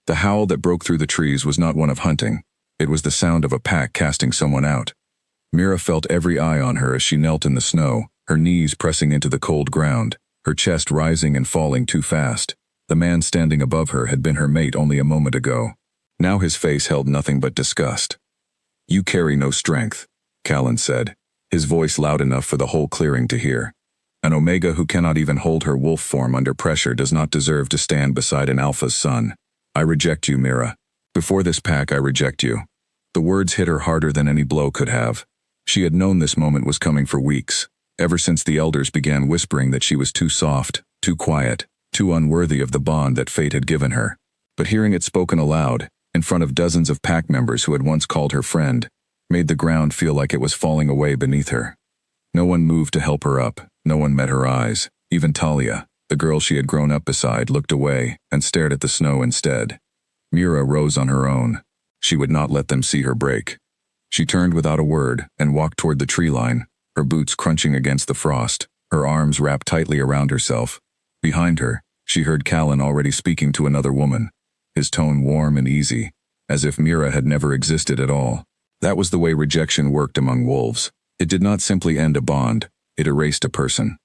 The howl that broke through the trees was not one of hunting. It was the sound of a pack casting someone out. Mira felt every eye on her as she knelt in the snow, her knees pressing into the cold ground, her chest rising and falling too fast. The man standing above her had been her mate only a moment ago. Now his face held nothing but disgust. "You carry no strength," Callan said, his voice loud enough for the whole clearing to hear. "An Omega who cannot even hold her wolf form under pressure does not deserve to stand beside an Alpha's son. I reject you, Mira. Before this pack, I reject you." The words hit her harder than any blow could have. She had known this moment was coming for weeks, ever since the elders began whispering that she was too soft, too quiet, too unworthy of the bond that fate had given her. But hearing it spoken aloud, in front of dozens of pack members who had once called her friend, made the ground feel like it was falling away beneath her. No one moved to help her up, no one met her eyes. Even Talia, the girl she had grown up beside, looked away and stared at the snow instead. Mira rose on her own. She would not let them see her break. She turned without a word and walked toward the tree line, her boots crunching against the frost, her arms wrapped tightly around herself. Behind her, she heard Callan already speaking to another woman, his tone warm and easy, as if Mira had never existed at all. That was the way rejection worked among wolves. It did not simply end a bond, it erased a person.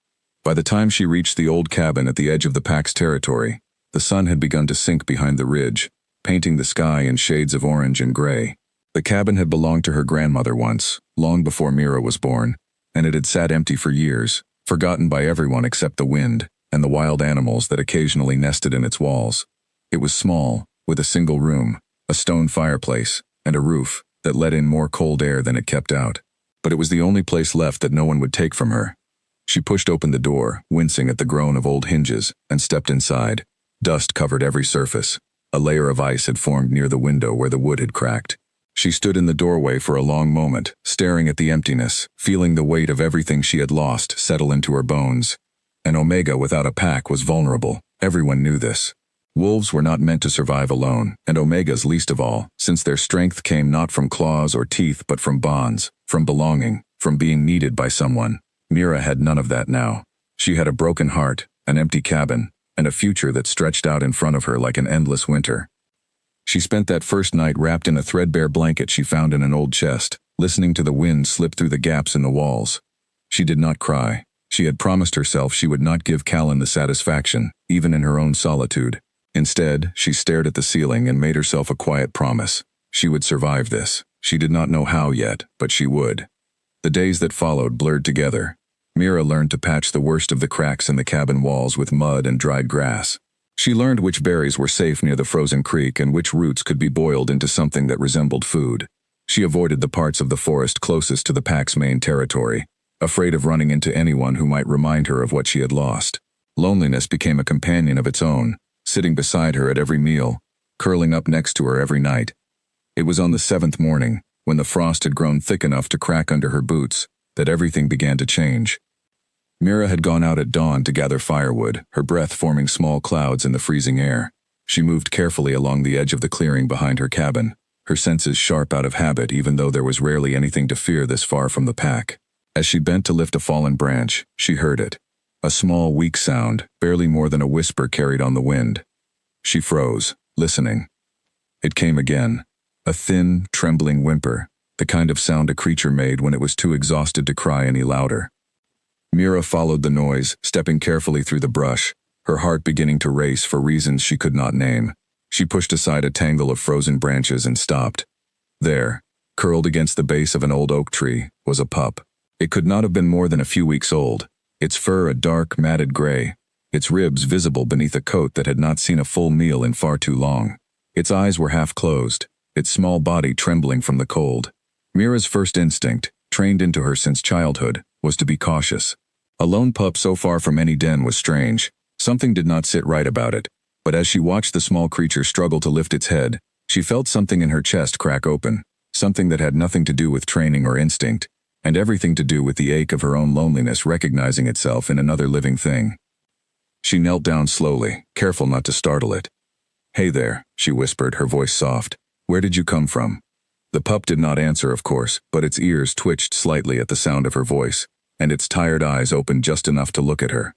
By the time she reached the old cabin at the edge of the pack's territory, the sun had begun to sink behind the ridge, painting the sky in shades of orange and gray. The cabin had belonged to her grandmother once, long before Mira was born, and it had sat empty for years, forgotten by everyone except the wind and the wild animals that occasionally nested in its walls. It was small, with a single room, a stone fireplace, and a roof that let in more cold air than it kept out. But it was the only place left that no one would take from her. She pushed open the door, wincing at the groan of old hinges, and stepped inside. Dust covered every surface. A layer of ice had formed near the window where the wood had cracked. She stood in the doorway for a long moment, staring at the emptiness, feeling the weight of everything she had lost settle into her bones. An Omega without a pack was vulnerable. Everyone knew this. Wolves were not meant to survive alone, and Omegas least of all, since their strength came not from claws or teeth but from bonds, from belonging, from being needed by someone. Mira had none of that now. She had a broken heart, an empty cabin, and a future that stretched out in front of her like an endless winter. She spent that first night wrapped in a threadbare blanket she found in an old chest, listening to the wind slip through the gaps in the walls. She did not cry. She had promised herself she would not give Callan the satisfaction, even in her own solitude. Instead, she stared at the ceiling and made herself a quiet promise. She would survive this. She did not know how yet, but she would. The days that followed blurred together. Mira learned to patch the worst of the cracks in the cabin walls with mud and dried grass. She learned which berries were safe near the frozen creek and which roots could be boiled into something that resembled food. She avoided the parts of the forest closest to the pack's main territory, afraid of running into anyone who might remind her of what she had lost. Loneliness became a companion of its own, sitting beside her at every meal, curling up next to her every night. It was on the 7th morning, when the frost had grown thick enough to crack under her boots, that everything began to change. Mira had gone out at dawn to gather firewood, her breath forming small clouds in the freezing air. She moved carefully along the edge of the clearing behind her cabin, her senses sharp out of habit even though there was rarely anything to fear this far from the pack. As she bent to lift a fallen branch, she heard it. A small, weak sound, barely more than a whisper carried on the wind. She froze, listening. It came again. A thin, trembling whimper, the kind of sound a creature made when it was too exhausted to cry any louder. Mira followed the noise, stepping carefully through the brush, her heart beginning to race for reasons she could not name. She pushed aside a tangle of frozen branches and stopped. There, curled against the base of an old oak tree, was a pup. It could not have been more than a few weeks old, its fur a dark, matted gray, its ribs visible beneath a coat that had not seen a full meal in far too long. Its eyes were half closed, its small body trembling from the cold. Mira's first instinct, trained into her since childhood, was to be cautious. A lone pup so far from any den was strange. Something did not sit right about it, but as she watched the small creature struggle to lift its head, she felt something in her chest crack open, something that had nothing to do with training or instinct, and everything to do with the ache of her own loneliness recognizing itself in another living thing. She knelt down slowly, careful not to startle it. "Hey there," she whispered, her voice soft. "Where did you come from?" The pup did not answer, of course, but its ears twitched slightly at the sound of her voice, and its tired eyes opened just enough to look at her.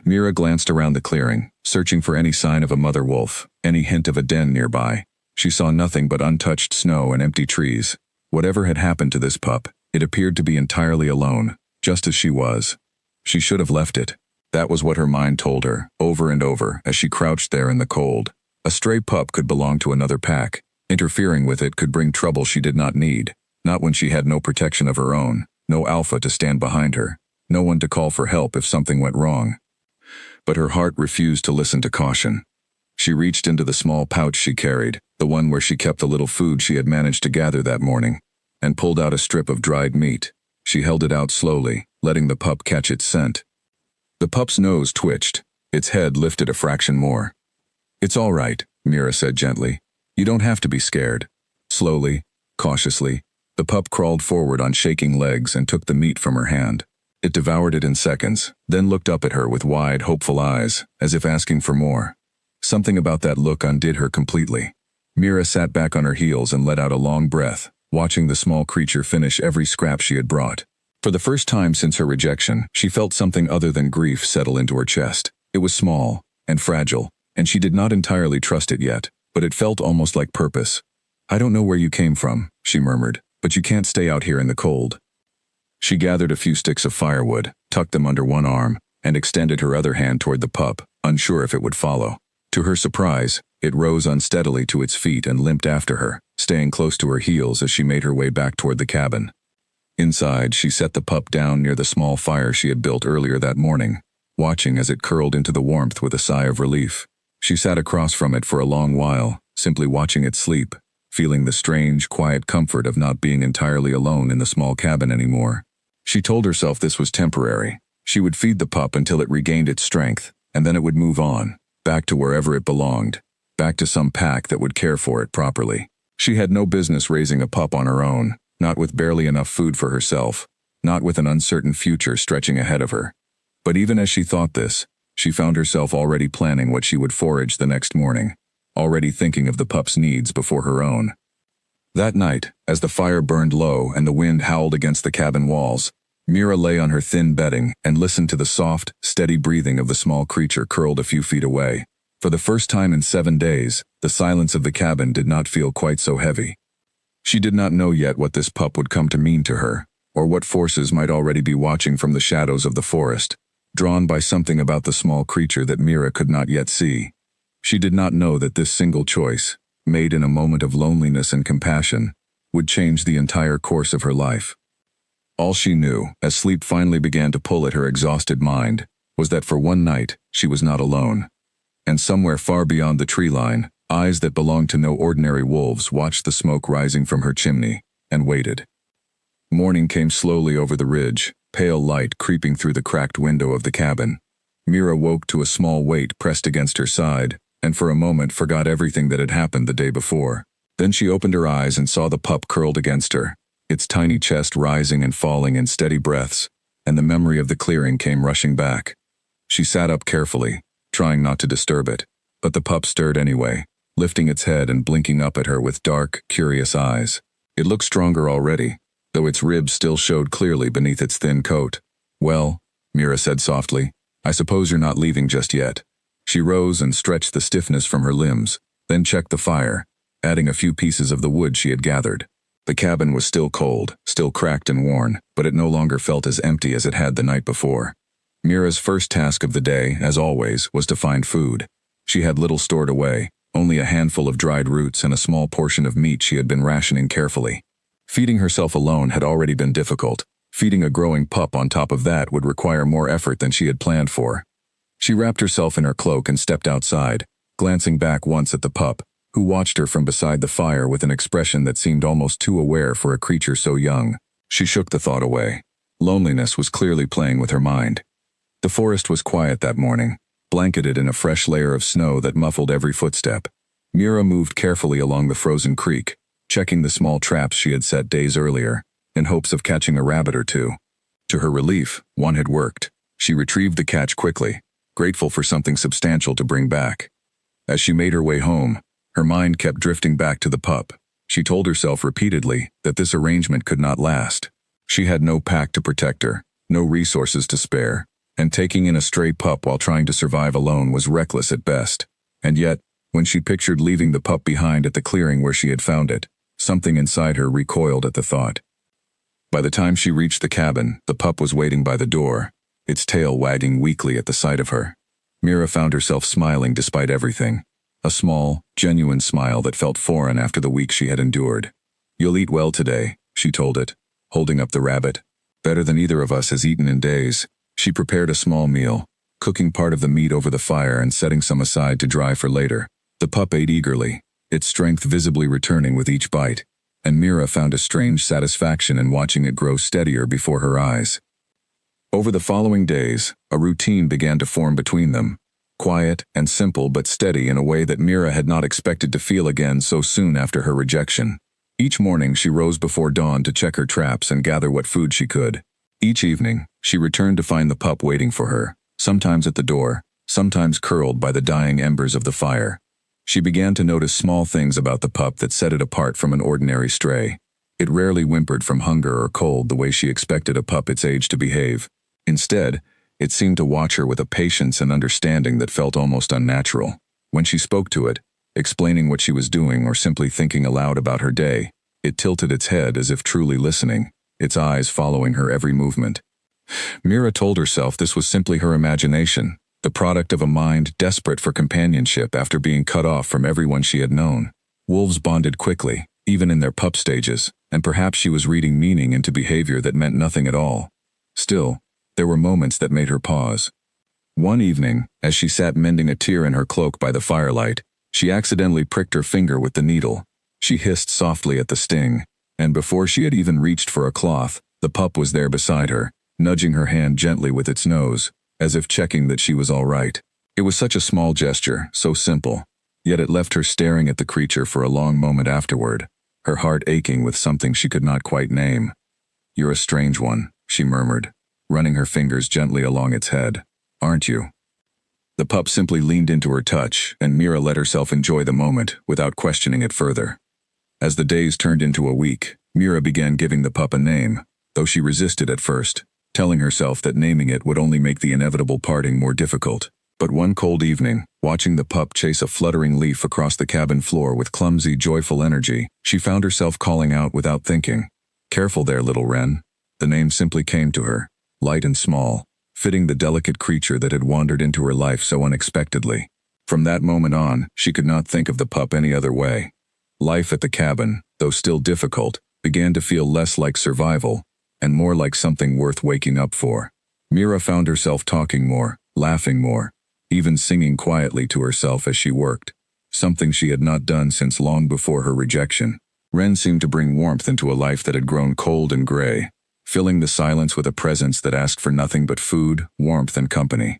Mira glanced around the clearing, searching for any sign of a mother wolf, any hint of a den nearby. She saw nothing but untouched snow and empty trees. Whatever had happened to this pup, it appeared to be entirely alone, just as she was. She should have left it. That was what her mind told her, over and over, as she crouched there in the cold. A stray pup could belong to another pack. Interfering with it could bring trouble she did not need, not when she had no protection of her own, no alpha to stand behind her, no one to call for help if something went wrong. But her heart refused to listen to caution. She reached into the small pouch she carried, the one where she kept the little food she had managed to gather that morning, and pulled out a strip of dried meat. She held it out slowly, letting the pup catch its scent. The pup's nose twitched. Its head lifted a fraction more. "It's all right," Mira said gently. "You don't have to be scared." Slowly, cautiously, the pup crawled forward on shaking legs and took the meat from her hand. It devoured it in seconds, then looked up at her with wide, hopeful eyes, as if asking for more. Something about that look undid her completely. Mira sat back on her heels and let out a long breath, watching the small creature finish every scrap she had brought. For the first time since her rejection, she felt something other than grief settle into her chest. It was small and fragile, and she did not entirely trust it yet, but it felt almost like purpose. "I don't know where you came from," she murmured, "but you can't stay out here in the cold." She gathered a few sticks of firewood, tucked them under one arm, and extended her other hand toward the pup, unsure if it would follow. To her surprise, it rose unsteadily to its feet and limped after her, staying close to her heels as she made her way back toward the cabin. Inside, she set the pup down near the small fire she had built earlier that morning, watching as it curled into the warmth with a sigh of relief. She sat across from it for a long while, simply watching it sleep, feeling the strange, quiet comfort of not being entirely alone in the small cabin anymore. She told herself this was temporary. She would feed the pup until it regained its strength, and then it would move on, back to wherever it belonged, back to some pack that would care for it properly. She had no business raising a pup on her own, not with barely enough food for herself, not with an uncertain future stretching ahead of her. But even as she thought this, she found herself already planning what she would forage the next morning, already thinking of the pup's needs before her own. That night, as the fire burned low and the wind howled against the cabin walls, Mira lay on her thin bedding and listened to the soft, steady breathing of the small creature curled a few feet away. For the first time in 7 days, the silence of the cabin did not feel quite so heavy. She did not know yet what this pup would come to mean to her, or what forces might already be watching from the shadows of the forest, drawn by something about the small creature that Mira could not yet see. She did not know that this single choice, made in a moment of loneliness and compassion, would change the entire course of her life. All she knew, as sleep finally began to pull at her exhausted mind, was that for one night she was not alone. And somewhere far beyond the tree line, eyes that belonged to no ordinary wolves watched the smoke rising from her chimney, and waited. Morning came slowly over the ridge, pale light creeping through the cracked window of the cabin. Mira woke to a small weight pressed against her side, and for a moment forgot everything that had happened the day before. Then she opened her eyes and saw the pup curled against her, its tiny chest rising and falling in steady breaths, and the memory of the clearing came rushing back. She sat up carefully, trying not to disturb it, but the pup stirred anyway, lifting its head and blinking up at her with dark, curious eyes. It looked stronger already, though its ribs still showed clearly beneath its thin coat. "Well," Mira said softly, "I suppose you're not leaving just yet." She rose and stretched the stiffness from her limbs, then checked the fire, adding a few pieces of the wood she had gathered. The cabin was still cold, still cracked and worn, but it no longer felt as empty as it had the night before. Mira's first task of the day, as always, was to find food. She had little stored away, only a handful of dried roots and a small portion of meat she had been rationing carefully. Feeding herself alone had already been difficult. Feeding a growing pup on top of that would require more effort than she had planned for. She wrapped herself in her cloak and stepped outside, glancing back once at the pup, who watched her from beside the fire with an expression that seemed almost too aware for a creature so young. She shook the thought away. Loneliness was clearly playing with her mind. The forest was quiet that morning, blanketed in a fresh layer of snow that muffled every footstep. Mira moved carefully along the frozen creek, checking the small traps she had set days earlier, in hopes of catching a rabbit or two. To her relief, one had worked. She retrieved the catch quickly, grateful for something substantial to bring back. As she made her way home, her mind kept drifting back to the pup. She told herself repeatedly that this arrangement could not last. She had no pack to protect her, no resources to spare, and taking in a stray pup while trying to survive alone was reckless at best. And yet, When she pictured leaving the pup behind at the clearing where she had found it, something inside her recoiled at the thought. By the time she reached the cabin, the pup was waiting by the door, its tail wagging weakly at the sight of her. Mira found herself smiling despite everything, a small, genuine smile that felt foreign after the week she had endured. "You'll eat well today," she told it, holding up the rabbit. "Better than either of us has eaten in days." She prepared a small meal, cooking part of the meat over the fire and setting some aside to dry for later. The pup ate eagerly, its strength visibly returning with each bite, and Mira found a strange satisfaction in watching it grow steadier before her eyes. Over the following days, a routine began to form between them, quiet and simple but steady in a way that Mira had not expected to feel again so soon after her rejection. Each morning she rose before dawn to check her traps and gather what food she could. Each evening, she returned to find the pup waiting for her, sometimes at the door, sometimes curled by the dying embers of the fire. She began to notice small things about the pup that set it apart from an ordinary stray. It rarely whimpered from hunger or cold the way she expected a pup its age to behave. Instead, it seemed to watch her with a patience and understanding that felt almost unnatural. When she spoke to it, explaining what she was doing or simply thinking aloud about her day, it tilted its head as if truly listening, its eyes following her every movement. Mira told herself this was simply her imagination, the product of a mind desperate for companionship after being cut off from everyone she had known. Wolves bonded quickly, even in their pup stages, and perhaps she was reading meaning into behavior that meant nothing at all. Still, there were moments that made her pause. One evening, as she sat mending a tear in her cloak by the firelight, she accidentally pricked her finger with the needle. She hissed softly at the sting, and before she had even reached for a cloth, the pup was there beside her, nudging her hand gently with its nose, as if checking that she was all right. It was such a small gesture, so simple, yet it left her staring at the creature for a long moment afterward, her heart aching with something she could not quite name. "You're a strange one," she murmured, running her fingers gently along its head. "Aren't you?" The pup simply leaned into her touch, and Mira let herself enjoy the moment without questioning it further. As the days turned into a week, Mira began giving the pup a name, though she resisted at first, telling herself that naming it would only make the inevitable parting more difficult. But one cold evening, watching the pup chase a fluttering leaf across the cabin floor with clumsy, joyful energy, she found herself calling out without thinking, "Careful there, little Wren." The name simply came to her, light and small, fitting the delicate creature that had wandered into her life so unexpectedly. From that moment on, she could not think of the pup any other way. Life at the cabin, though still difficult, began to feel less like survival, and more like something worth waking up for. Mira found herself talking more, laughing more, even singing quietly to herself as she worked, something she had not done since long before her rejection. Wren seemed to bring warmth into a life that had grown cold and gray, filling the silence with a presence that asked for nothing but food, warmth, and company.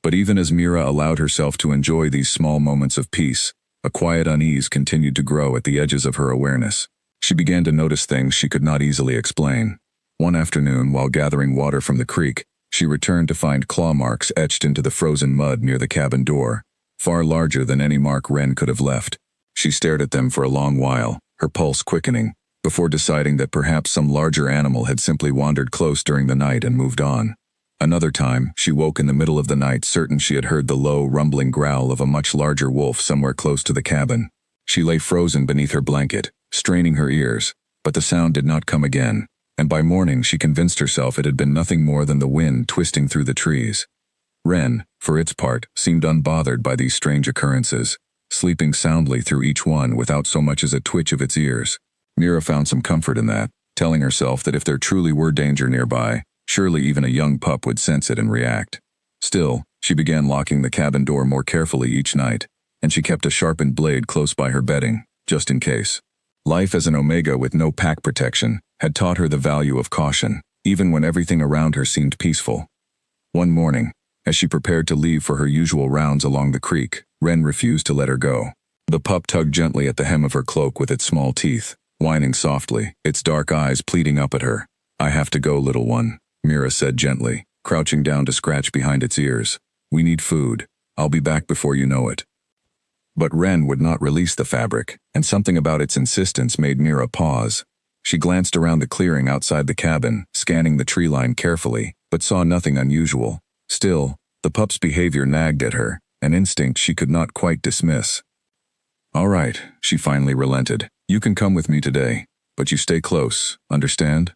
But even as Mira allowed herself to enjoy these small moments of peace, a quiet unease continued to grow at the edges of her awareness. She began to notice things she could not easily explain. One afternoon, while gathering water from the creek, she returned to find claw marks etched into the frozen mud near the cabin door, far larger than any mark Wren could have left. She stared at them for a long while, her pulse quickening, before deciding that perhaps some larger animal had simply wandered close during the night and moved on. Another time, she woke in the middle of the night certain she had heard the low, rumbling growl of a much larger wolf somewhere close to the cabin. She lay frozen beneath her blanket, straining her ears, but the sound did not come again, and by morning she convinced herself it had been nothing more than the wind twisting through the trees. Wren, for its part, seemed unbothered by these strange occurrences, sleeping soundly through each one without so much as a twitch of its ears. Mira found some comfort in that, telling herself that if there truly were danger nearby, surely even a young pup would sense it and react. Still, she began locking the cabin door more carefully each night, and she kept a sharpened blade close by her bedding, just in case. Life as an Omega with no pack protection had taught her the value of caution, even when everything around her seemed peaceful. One morning, as she prepared to leave for her usual rounds along the creek, Wren refused to let her go. The pup tugged gently at the hem of her cloak with its small teeth, whining softly, its dark eyes pleading up at her. "I have to go, little one," Mira said gently, crouching down to scratch behind its ears. "We need food. I'll be back before you know it." But Wren would not release the fabric, and something about its insistence made Mira pause. She glanced around the clearing outside the cabin, scanning the tree line carefully, but saw nothing unusual. Still, the pup's behavior nagged at her, an instinct she could not quite dismiss. All right, she finally relented. You can come with me today, but you stay close, understand?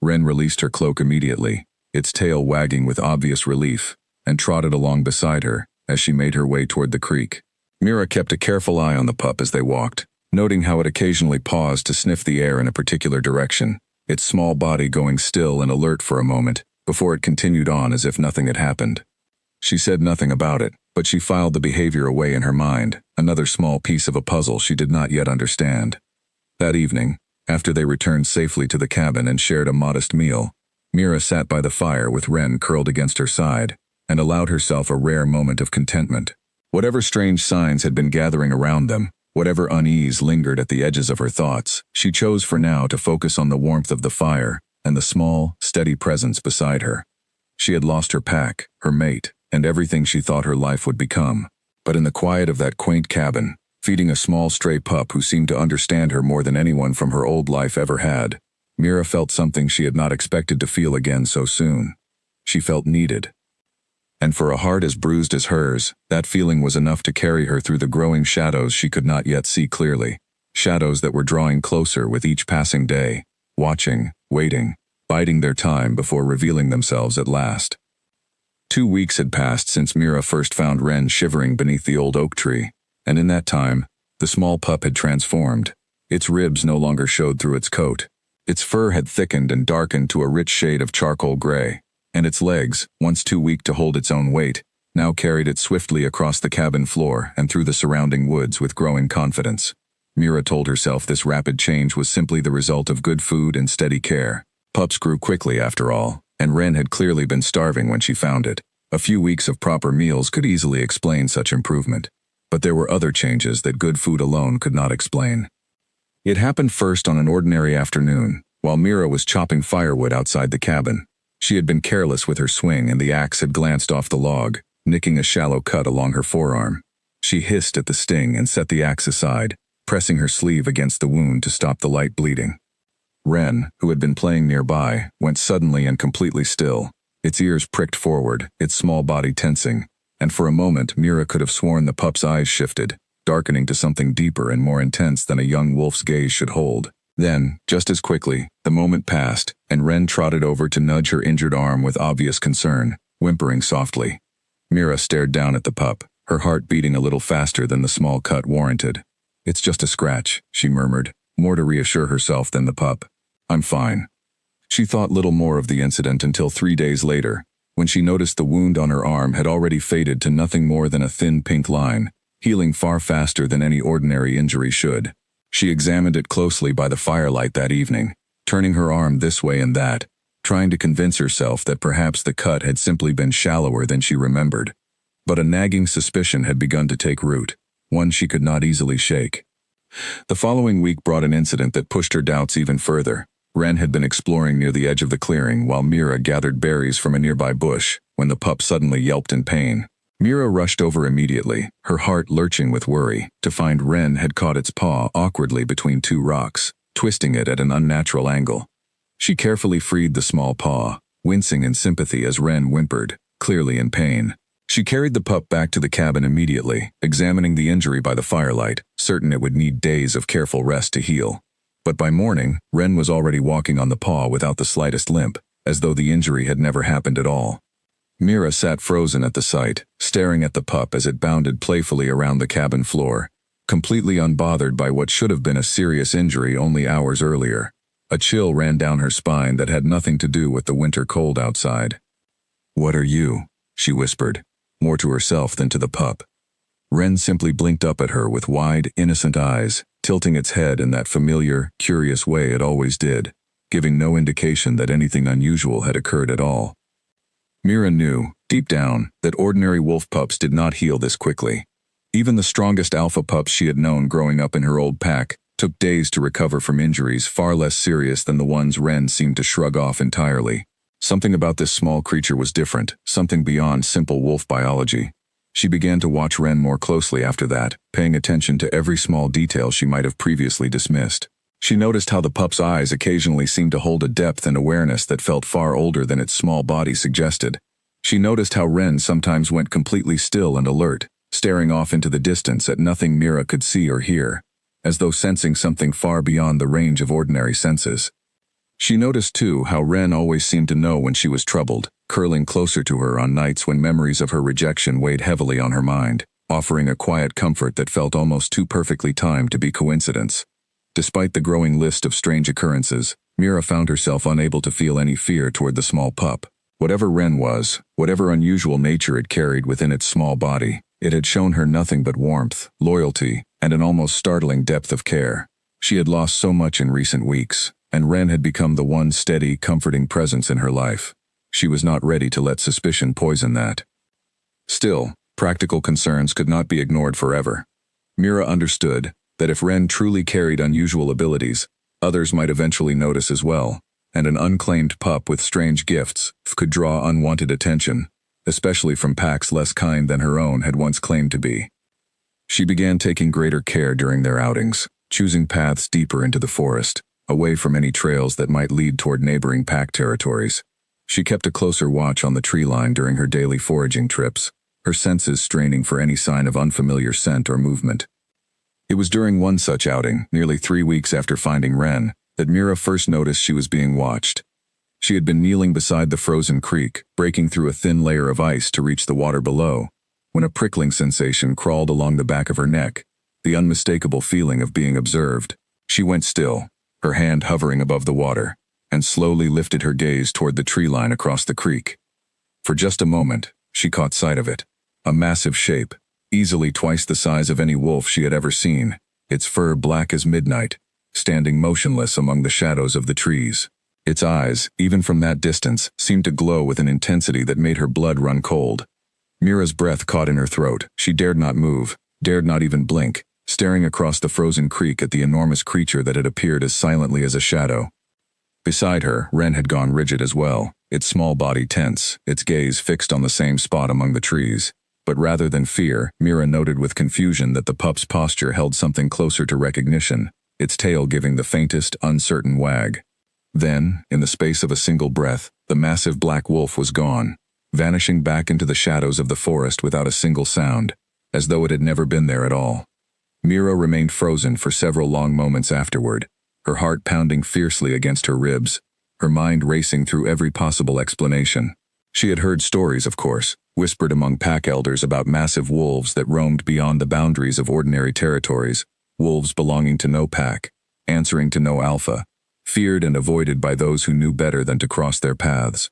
Wren released her cloak immediately, its tail wagging with obvious relief, and trotted along beside her as she made her way toward the creek. Mira kept a careful eye on the pup as they walked, noting how it occasionally paused to sniff the air in a particular direction, its small body going still and alert for a moment, before it continued on as if nothing had happened. She said nothing about it, but she filed the behavior away in her mind, another small piece of a puzzle she did not yet understand. That evening, after they returned safely to the cabin and shared a modest meal, Mira sat by the fire with Wren curled against her side, and allowed herself a rare moment of contentment. Whatever strange signs had been gathering around them, whatever unease lingered at the edges of her thoughts, she chose for now to focus on the warmth of the fire and the small, steady presence beside her. She had lost her pack, her mate, and everything she thought her life would become. But in the quiet of that quaint cabin, feeding a small stray pup who seemed to understand her more than anyone from her old life ever had, Mira felt something she had not expected to feel again so soon. She felt needed. And for a heart as bruised as hers, that feeling was enough to carry her through the growing shadows she could not yet see clearly, shadows that were drawing closer with each passing day, watching, waiting, biding their time before revealing themselves at last. 2 weeks had passed since Mira first found Wren shivering beneath the old oak tree, and in that time, the small pup had transformed. Its ribs no longer showed through its coat. Its fur had thickened and darkened to a rich shade of charcoal gray, and its legs, once too weak to hold its own weight, now carried it swiftly across the cabin floor and through the surrounding woods with growing confidence. Mira told herself this rapid change was simply the result of good food and steady care. Pups grew quickly after all, and Wren had clearly been starving when she found it. A few weeks of proper meals could easily explain such improvement, but there were other changes that good food alone could not explain. It happened first on an ordinary afternoon, while Mira was chopping firewood outside the cabin. She had been careless with her swing and the axe had glanced off the log, nicking a shallow cut along her forearm. She hissed at the sting and set the axe aside, pressing her sleeve against the wound to stop the light bleeding. Wren, who had been playing nearby, went suddenly and completely still, its ears pricked forward, its small body tensing, and for a moment Mira could have sworn the pup's eyes shifted, darkening to something deeper and more intense than a young wolf's gaze should hold. Then, just as quickly, the moment passed, and Wren trotted over to nudge her injured arm with obvious concern, whimpering softly. Mira stared down at the pup, her heart beating a little faster than the small cut warranted. "It's just a scratch," she murmured, more to reassure herself than the pup. "I'm fine." She thought little more of the incident until 3 days later, when she noticed the wound on her arm had already faded to nothing more than a thin pink line, healing far faster than any ordinary injury should. She examined it closely by the firelight that evening, turning her arm this way and that, trying to convince herself that perhaps the cut had simply been shallower than she remembered. But a nagging suspicion had begun to take root, one she could not easily shake. The following week brought an incident that pushed her doubts even further. Wren had been exploring near the edge of the clearing while Mira gathered berries from a nearby bush, when the pup suddenly yelped in pain. Mira rushed over immediately, her heart lurching with worry, to find Wren had caught its paw awkwardly between 2 rocks, twisting it at an unnatural angle. She carefully freed the small paw, wincing in sympathy as Wren whimpered, clearly in pain. She carried the pup back to the cabin immediately, examining the injury by the firelight, certain it would need days of careful rest to heal. But by morning, Wren was already walking on the paw without the slightest limp, as though the injury had never happened at all. Mira sat frozen at the sight, staring at the pup as it bounded playfully around the cabin floor, completely unbothered by what should have been a serious injury only hours earlier. A chill ran down her spine that had nothing to do with the winter cold outside. "What are you?" she whispered, more to herself than to the pup. Wren simply blinked up at her with wide, innocent eyes, tilting its head in that familiar, curious way it always did, giving no indication that anything unusual had occurred at all. Mira knew, deep down, that ordinary wolf pups did not heal this quickly. Even the strongest alpha pups she had known growing up in her old pack took days to recover from injuries far less serious than the ones Wren seemed to shrug off entirely. Something about this small creature was different, something beyond simple wolf biology. She began to watch Wren more closely after that, paying attention to every small detail she might have previously dismissed. She noticed how the pup's eyes occasionally seemed to hold a depth and awareness that felt far older than its small body suggested. She noticed how Wren sometimes went completely still and alert, staring off into the distance at nothing Mira could see or hear, as though sensing something far beyond the range of ordinary senses. She noticed, too, how Ren always seemed to know when she was troubled, curling closer to her on nights when memories of her rejection weighed heavily on her mind, offering a quiet comfort that felt almost too perfectly timed to be coincidence. Despite the growing list of strange occurrences, Mira found herself unable to feel any fear toward the small pup. Whatever Ren was, whatever unusual nature it carried within its small body, it had shown her nothing but warmth, loyalty, and an almost startling depth of care. She had lost so much in recent weeks, and Ren had become the one steady, comforting presence in her life. She was not ready to let suspicion poison that. Still, practical concerns could not be ignored forever. Mira understood that if Ren truly carried unusual abilities, others might eventually notice as well, and an unclaimed pup with strange gifts could draw unwanted attention, especially from packs less kind than her own had once claimed to be. She began taking greater care during their outings, choosing paths deeper into the forest, away from any trails that might lead toward neighboring pack territories. She kept a closer watch on the tree line during her daily foraging trips, her senses straining for any sign of unfamiliar scent or movement. It was during one such outing, nearly 3 weeks after finding Ren, that Mira first noticed she was being watched. She had been kneeling beside the frozen creek, breaking through a thin layer of ice to reach the water below, when a prickling sensation crawled along the back of her neck, the unmistakable feeling of being observed. She went still, her hand hovering above the water, and slowly lifted her gaze toward the tree line across the creek. For just a moment, she caught sight of it, a massive shape, easily twice the size of any wolf she had ever seen, its fur black as midnight, standing motionless among the shadows of the trees. Its eyes, even from that distance, seemed to glow with an intensity that made her blood run cold. Mira's breath caught in her throat. She dared not move, dared not even blink, staring across the frozen creek at the enormous creature that had appeared as silently as a shadow. Beside her, Ren had gone rigid as well, its small body tense, its gaze fixed on the same spot among the trees. But rather than fear, Mira noted with confusion that the pup's posture held something closer to recognition, its tail giving the faintest, uncertain wag. Then, in the space of a single breath, the massive black wolf was gone, vanishing back into the shadows of the forest without a single sound, as though it had never been there at all. Mira remained frozen for several long moments afterward, her heart pounding fiercely against her ribs, her mind racing through every possible explanation. She had heard stories, of course, whispered among pack elders about massive wolves that roamed beyond the boundaries of ordinary territories, wolves belonging to no pack, answering to no alpha, feared and avoided by those who knew better than to cross their paths.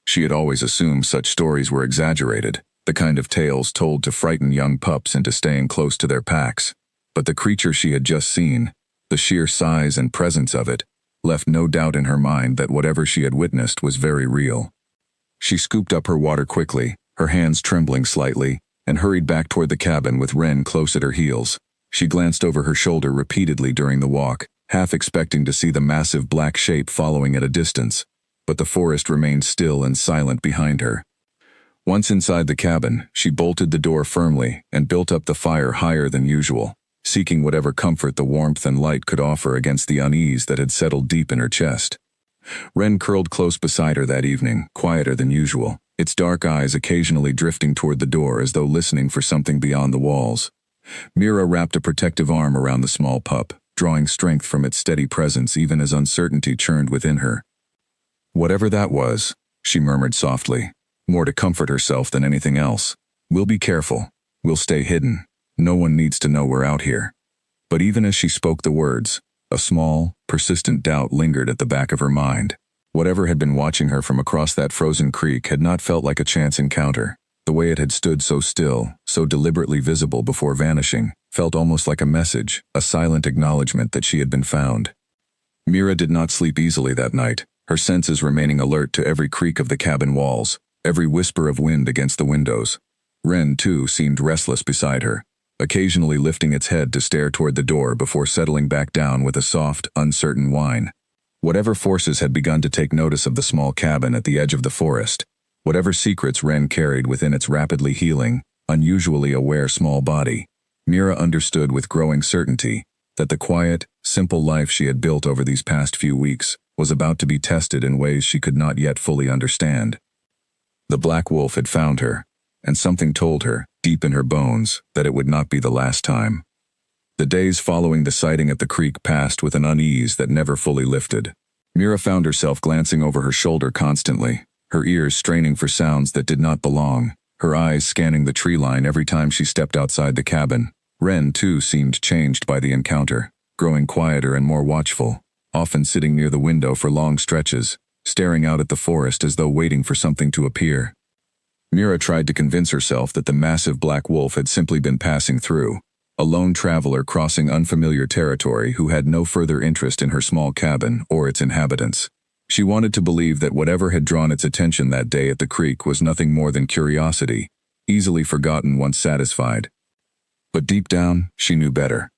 She had always assumed such stories were exaggerated, the kind of tales told to frighten young pups into staying close to their packs. But the creature she had just seen, the sheer size and presence of it, left no doubt in her mind that whatever she had witnessed was very real. She scooped up her water quickly, her hands trembling slightly, and hurried back toward the cabin with Ren close at her heels. She glanced over her shoulder repeatedly during the walk, half expecting to see the massive black shape following at a distance, but the forest remained still and silent behind her. Once inside the cabin, she bolted the door firmly and built up the fire higher than usual, seeking whatever comfort the warmth and light could offer against the unease that had settled deep in her chest. Ren curled close beside her that evening, quieter than usual, its dark eyes occasionally drifting toward the door as though listening for something beyond the walls. Mira wrapped a protective arm around the small pup, drawing strength from its steady presence even as uncertainty churned within her. "Whatever that was," she murmured softly, more to comfort herself than anything else. "We'll be careful. We'll stay hidden. No one needs to know we're out here." But even as she spoke the words, a small, persistent doubt lingered at the back of her mind. Whatever had been watching her from across that frozen creek had not felt like a chance encounter. The way it had stood so still, so deliberately visible before vanishing, felt almost like a message, a silent acknowledgement that she had been found. Mira did not sleep easily that night, her senses remaining alert to every creak of the cabin walls, every whisper of wind against the windows. Ren, too, seemed restless beside her, occasionally lifting its head to stare toward the door before settling back down with a soft, uncertain whine. Whatever forces had begun to take notice of the small cabin at the edge of the forest, whatever secrets Ren carried within its rapidly healing, unusually aware small body, Mira understood with growing certainty that the quiet, simple life she had built over these past few weeks was about to be tested in ways she could not yet fully understand. The black wolf had found her, and something told her, deep in her bones, that it would not be the last time. The days following the sighting at the creek passed with an unease that never fully lifted. Mira found herself glancing over her shoulder constantly, her ears straining for sounds that did not belong, her eyes scanning the tree line every time she stepped outside the cabin. Ren, too, seemed changed by the encounter, growing quieter and more watchful, often sitting near the window for long stretches, staring out at the forest as though waiting for something to appear. Mira tried to convince herself that the massive black wolf had simply been passing through, a lone traveler crossing unfamiliar territory who had no further interest in her small cabin or its inhabitants. She wanted to believe that whatever had drawn its attention that day at the creek was nothing more than curiosity, easily forgotten once satisfied. But deep down, she knew better.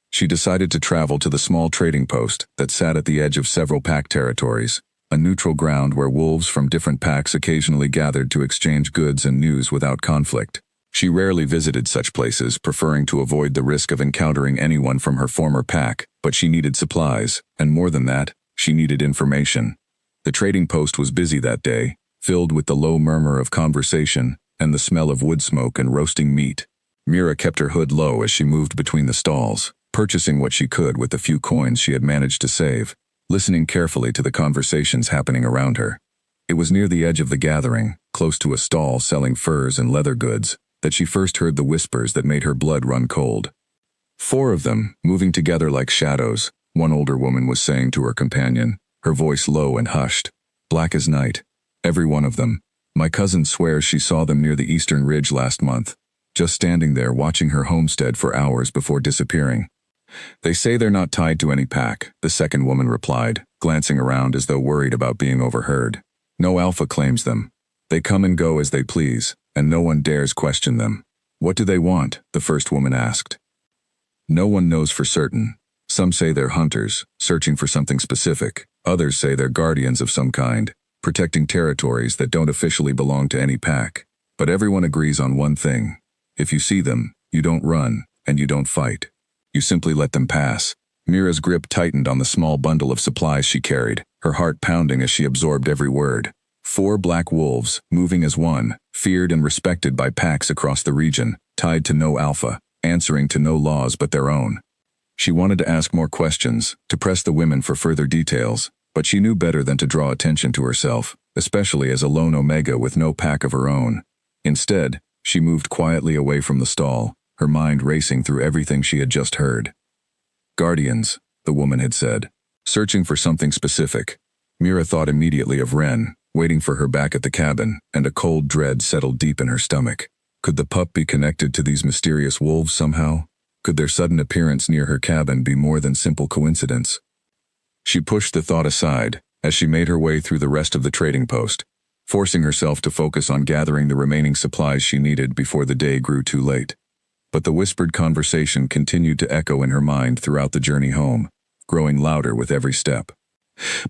She decided to travel to the small trading post that sat at the edge of several pack territories, a neutral ground where wolves from different packs occasionally gathered to exchange goods and news without conflict. She rarely visited such places, preferring to avoid the risk of encountering anyone from her former pack, but she needed supplies, and more than that, she needed information. The trading post was busy that day, filled with the low murmur of conversation and the smell of wood smoke and roasting meat. Mira kept her hood low as she moved between the stalls, purchasing what she could with the few coins she had managed to save, listening carefully to the conversations happening around her. It was near the edge of the gathering, close to a stall selling furs and leather goods, that she first heard the whispers that made her blood run cold. 4 of them, moving together like shadows, one older woman was saying to her companion, her voice low and hushed. Black as night. Every one of them. My cousin swears she saw them near the eastern ridge last month, just standing there watching her homestead for hours before disappearing. They say they're not tied to any pack, the second woman replied, glancing around as though worried about being overheard. No alpha claims them. They come and go as they please, and no one dares question them. What do they want? The first woman asked. No one knows for certain. Some say they're hunters, searching for something specific. Others say they're guardians of some kind, protecting territories that don't officially belong to any pack. But everyone agrees on one thing. If you see them, you don't run, and you don't fight. You simply let them pass. Mira's grip tightened on the small bundle of supplies she carried, her heart pounding as she absorbed every word. 4 black wolves, moving as one, feared and respected by packs across the region, tied to no alpha, answering to no laws but their own. She wanted to ask more questions, to press the women for further details, but she knew better than to draw attention to herself, especially as a lone Omega with no pack of her own. Instead, she moved quietly away from the stall, her mind racing through everything she had just heard. Guardians, the woman had said, searching for something specific. Mira thought immediately of Ren, waiting for her back at the cabin, and a cold dread settled deep in her stomach. Could the pup be connected to these mysterious wolves somehow? Could their sudden appearance near her cabin be more than simple coincidence? She pushed the thought aside as she made her way through the rest of the trading post, forcing herself to focus on gathering the remaining supplies she needed before the day grew too late. But the whispered conversation continued to echo in her mind throughout the journey home, growing louder with every step.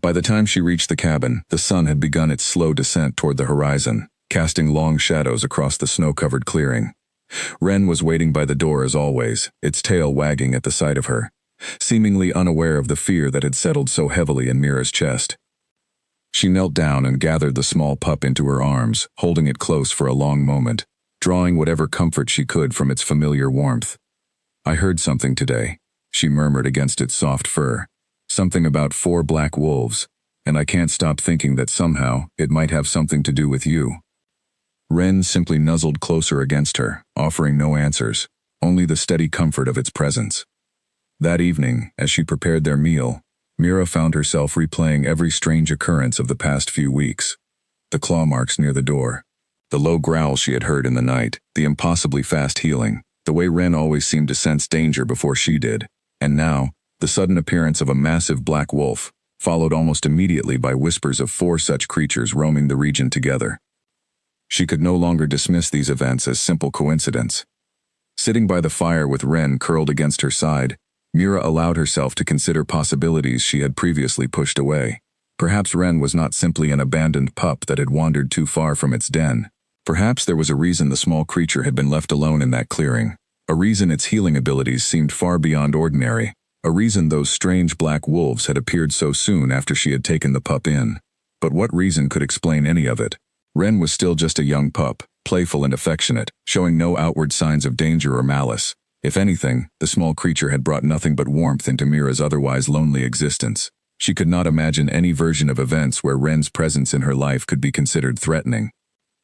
By the time she reached the cabin, the sun had begun its slow descent toward the horizon, casting long shadows across the snow-covered clearing. Ren was waiting by the door as always, its tail wagging at the sight of her, seemingly unaware of the fear that had settled so heavily in Mira's chest. She knelt down and gathered the small pup into her arms, holding it close for a long moment, drawing whatever comfort she could from its familiar warmth. I heard something today, she murmured against its soft fur. Something about 4 black wolves, and I can't stop thinking that somehow it might have something to do with you. Ren simply nuzzled closer against her, offering no answers, only the steady comfort of its presence. That evening, as she prepared their meal, Mira found herself replaying every strange occurrence of the past few weeks. The claw marks near the door, the low growl she had heard in the night, the impossibly fast healing, the way Ren always seemed to sense danger before she did, and now, the sudden appearance of a massive black wolf, followed almost immediately by whispers of 4 such creatures roaming the region together. She could no longer dismiss these events as simple coincidence. Sitting by the fire with Ren curled against her side, Mira allowed herself to consider possibilities she had previously pushed away. Perhaps Ren was not simply an abandoned pup that had wandered too far from its den. Perhaps there was a reason the small creature had been left alone in that clearing, a reason its healing abilities seemed far beyond ordinary, a reason those strange black wolves had appeared so soon after she had taken the pup in. But what reason could explain any of it? Ren was still just a young pup, playful and affectionate, showing no outward signs of danger or malice. If anything, the small creature had brought nothing but warmth into Mira's otherwise lonely existence. She could not imagine any version of events where Ren's presence in her life could be considered threatening.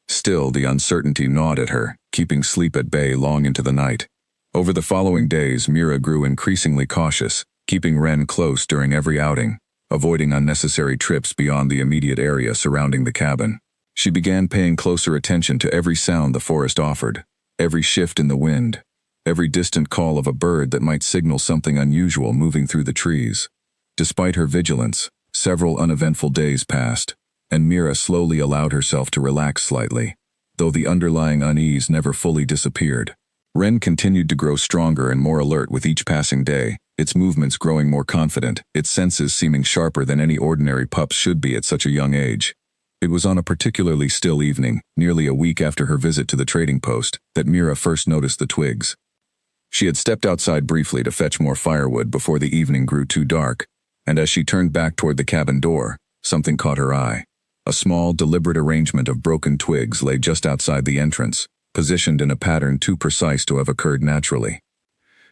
Still, the uncertainty gnawed at her, keeping sleep at bay long into the night. Over the following days, Mira grew increasingly cautious, keeping Ren close during every outing, avoiding unnecessary trips beyond the immediate area surrounding the cabin. She began paying closer attention to every sound the forest offered, every shift in the wind, every distant call of a bird that might signal something unusual moving through the trees. Despite her vigilance, several uneventful days passed, and Mira slowly allowed herself to relax slightly, though the underlying unease never fully disappeared. Ren continued to grow stronger and more alert with each passing day, its movements growing more confident, its senses seeming sharper than any ordinary pup should be at such a young age. It was on a particularly still evening, nearly a week after her visit to the trading post, that Mira first noticed the twigs. She had stepped outside briefly to fetch more firewood before the evening grew too dark, and as she turned back toward the cabin door, something caught her eye. A small, deliberate arrangement of broken twigs lay just outside the entrance, positioned in a pattern too precise to have occurred naturally.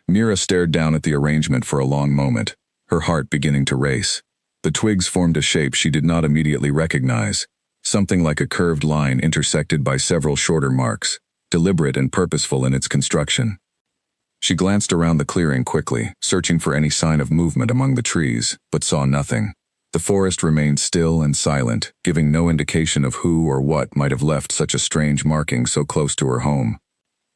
Mira stared down at the arrangement for a long moment, her heart beginning to race. The twigs formed a shape she did not immediately recognize, something like a curved line intersected by several shorter marks, deliberate and purposeful in its construction. She glanced around the clearing quickly, searching for any sign of movement among the trees, but saw nothing. The forest remained still and silent, giving no indication of who or what might have left such a strange marking so close to her home.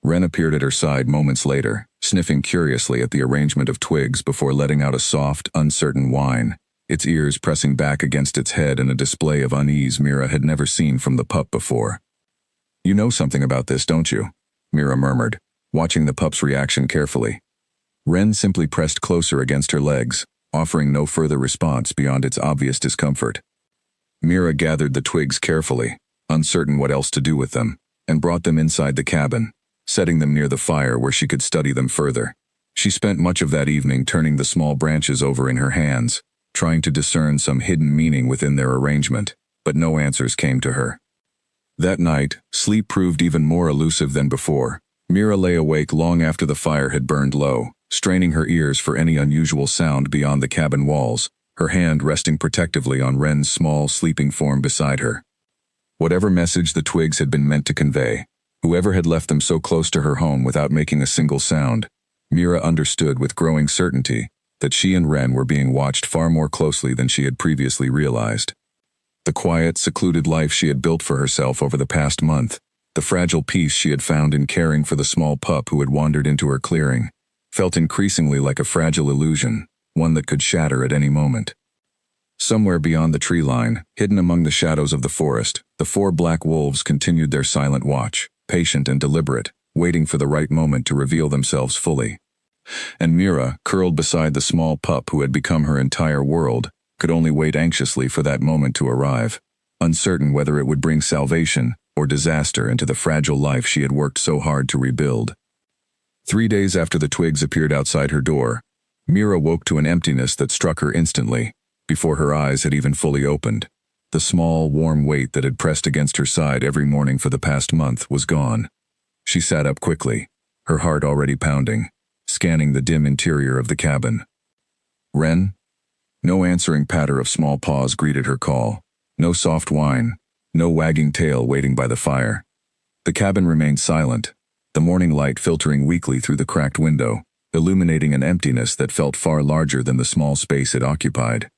Ren appeared at her side moments later, sniffing curiously at the arrangement of twigs before letting out a soft, uncertain whine, its ears pressing back against its head in a display of unease Mira had never seen from the pup before. "You know something about this, don't you?" Mira murmured, watching the pup's reaction carefully. Ren simply pressed closer against her legs, offering no further response beyond its obvious discomfort. Mira gathered the twigs carefully, uncertain what else to do with them, and brought them inside the cabin, setting them near the fire where she could study them further. She spent much of that evening turning the small branches over in her hands, trying to discern some hidden meaning within their arrangement, but no answers came to her. That night, sleep proved even more elusive than before. Mira lay awake long after the fire had burned low, straining her ears for any unusual sound beyond the cabin walls, her hand resting protectively on Ren's small, sleeping form beside her. Whatever message the twigs had been meant to convey, whoever had left them so close to her home without making a single sound, Mira understood with growing certainty that she and Ren were being watched far more closely than she had previously realized. The quiet, secluded life she had built for herself over the past month, the fragile peace she had found in caring for the small pup who had wandered into her clearing, felt increasingly like a fragile illusion, one that could shatter at any moment. Somewhere beyond the tree line, hidden among the shadows of the forest, the 4 black wolves continued their silent watch, patient and deliberate, waiting for the right moment to reveal themselves fully. And Mira, curled beside the small pup who had become her entire world, could only wait anxiously for that moment to arrive, uncertain whether it would bring salvation or disaster into the fragile life she had worked so hard to rebuild. 3 days after the twigs appeared outside her door, Mira woke to an emptiness that struck her instantly, before her eyes had even fully opened. The small, warm weight that had pressed against her side every morning for the past month was gone. She sat up quickly, her heart already pounding, scanning the dim interior of the cabin. "Ren?" No answering patter of small paws greeted her call, no soft whine, no wagging tail waiting by the fire. The cabin remained silent, the morning light filtering weakly through the cracked window, illuminating an emptiness that felt far larger than the small space it occupied.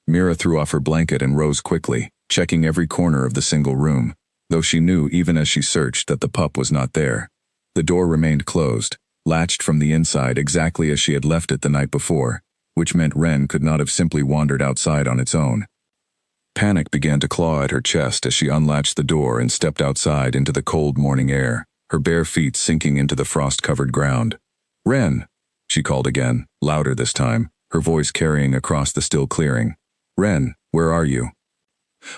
Mira threw off her blanket and rose quickly, checking every corner of the single room, though she knew even as she searched that the pup was not there. The door remained closed, latched from the inside exactly as she had left it the night before, which meant Ren could not have simply wandered outside on its own. Panic began to claw at her chest as she unlatched the door and stepped outside into the cold morning air, her bare feet sinking into the frost-covered ground. "Ren!" she called again, louder this time, her voice carrying across the still clearing. "Ren, where are you?"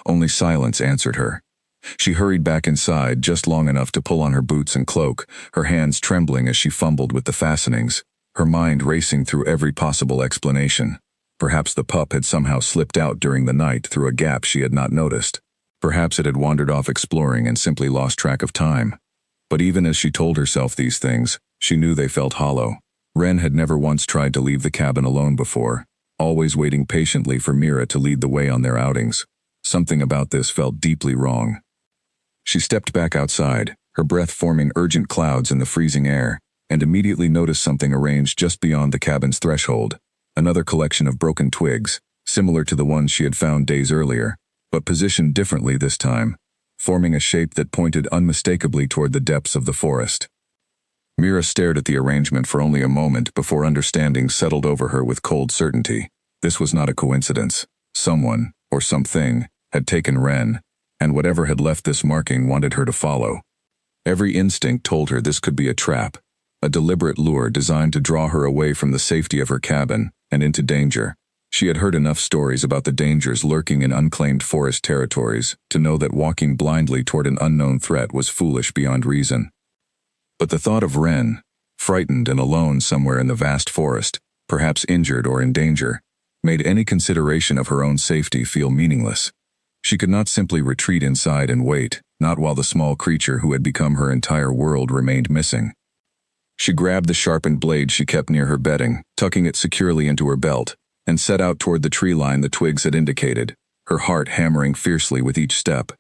Only silence answered her. She hurried back inside just long enough to pull on her boots and cloak, her hands trembling as she fumbled with the fastenings, her mind racing through every possible explanation. Perhaps the pup had somehow slipped out during the night through a gap she had not noticed. Perhaps it had wandered off exploring and simply lost track of time. But even as she told herself these things, she knew they felt hollow. Wren had never once tried to leave the cabin alone before, always waiting patiently for Mira to lead the way on their outings. Something about this felt deeply wrong. She stepped back outside, her breath forming urgent clouds in the freezing air, and immediately noticed something arranged just beyond the cabin's threshold. Another collection of broken twigs, similar to the ones she had found days earlier, but positioned differently this time, forming a shape that pointed unmistakably toward the depths of the forest. Mira stared at the arrangement for only a moment before understanding settled over her with cold certainty. This was not a coincidence. Someone, or something, had taken Wren, and whatever had left this marking wanted her to follow. Every instinct told her this could be a trap, a deliberate lure designed to draw her away from the safety of her cabin and into danger. She had heard enough stories about the dangers lurking in unclaimed forest territories to know that walking blindly toward an unknown threat was foolish beyond reason. But the thought of Wren, frightened and alone somewhere in the vast forest, perhaps injured or in danger, made any consideration of her own safety feel meaningless. She could not simply retreat inside and wait, not while the small creature who had become her entire world remained missing. She grabbed the sharpened blade she kept near her bedding, tucking it securely into her belt, and set out toward the tree line the twigs had indicated, her heart hammering fiercely with each step.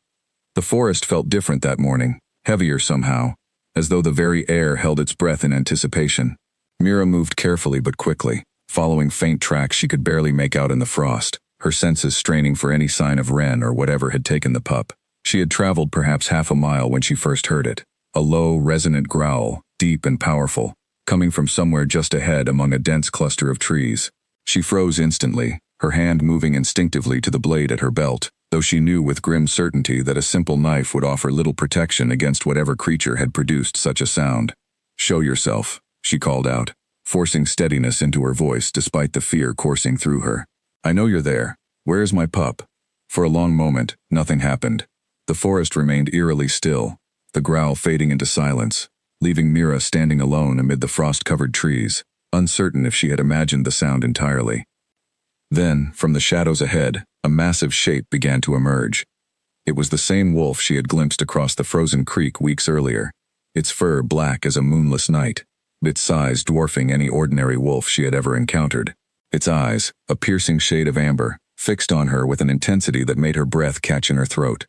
The forest felt different that morning, heavier somehow, as though the very air held its breath in anticipation. Mira moved carefully but quickly, following faint tracks she could barely make out in the frost, her senses straining for any sign of Wren or whatever had taken the pup. She had traveled perhaps half a mile when she first heard it, a low, resonant growl, deep and powerful, coming from somewhere just ahead among a dense cluster of trees. She froze instantly, her hand moving instinctively to the blade at her belt, though she knew with grim certainty that a simple knife would offer little protection against whatever creature had produced such a sound. "Show yourself," she called out, forcing steadiness into her voice despite the fear coursing through her. "I know you're there. Where is my pup?" For a long moment, nothing happened. The forest remained eerily still, the growl fading into silence, leaving Mira standing alone amid the frost-covered trees, uncertain if she had imagined the sound entirely. Then, from the shadows ahead, a massive shape began to emerge. It was the same wolf she had glimpsed across the frozen creek weeks earlier, its fur black as a moonless night, its size dwarfing any ordinary wolf she had ever encountered. Its eyes, a piercing shade of amber, fixed on her with an intensity that made her breath catch in her throat.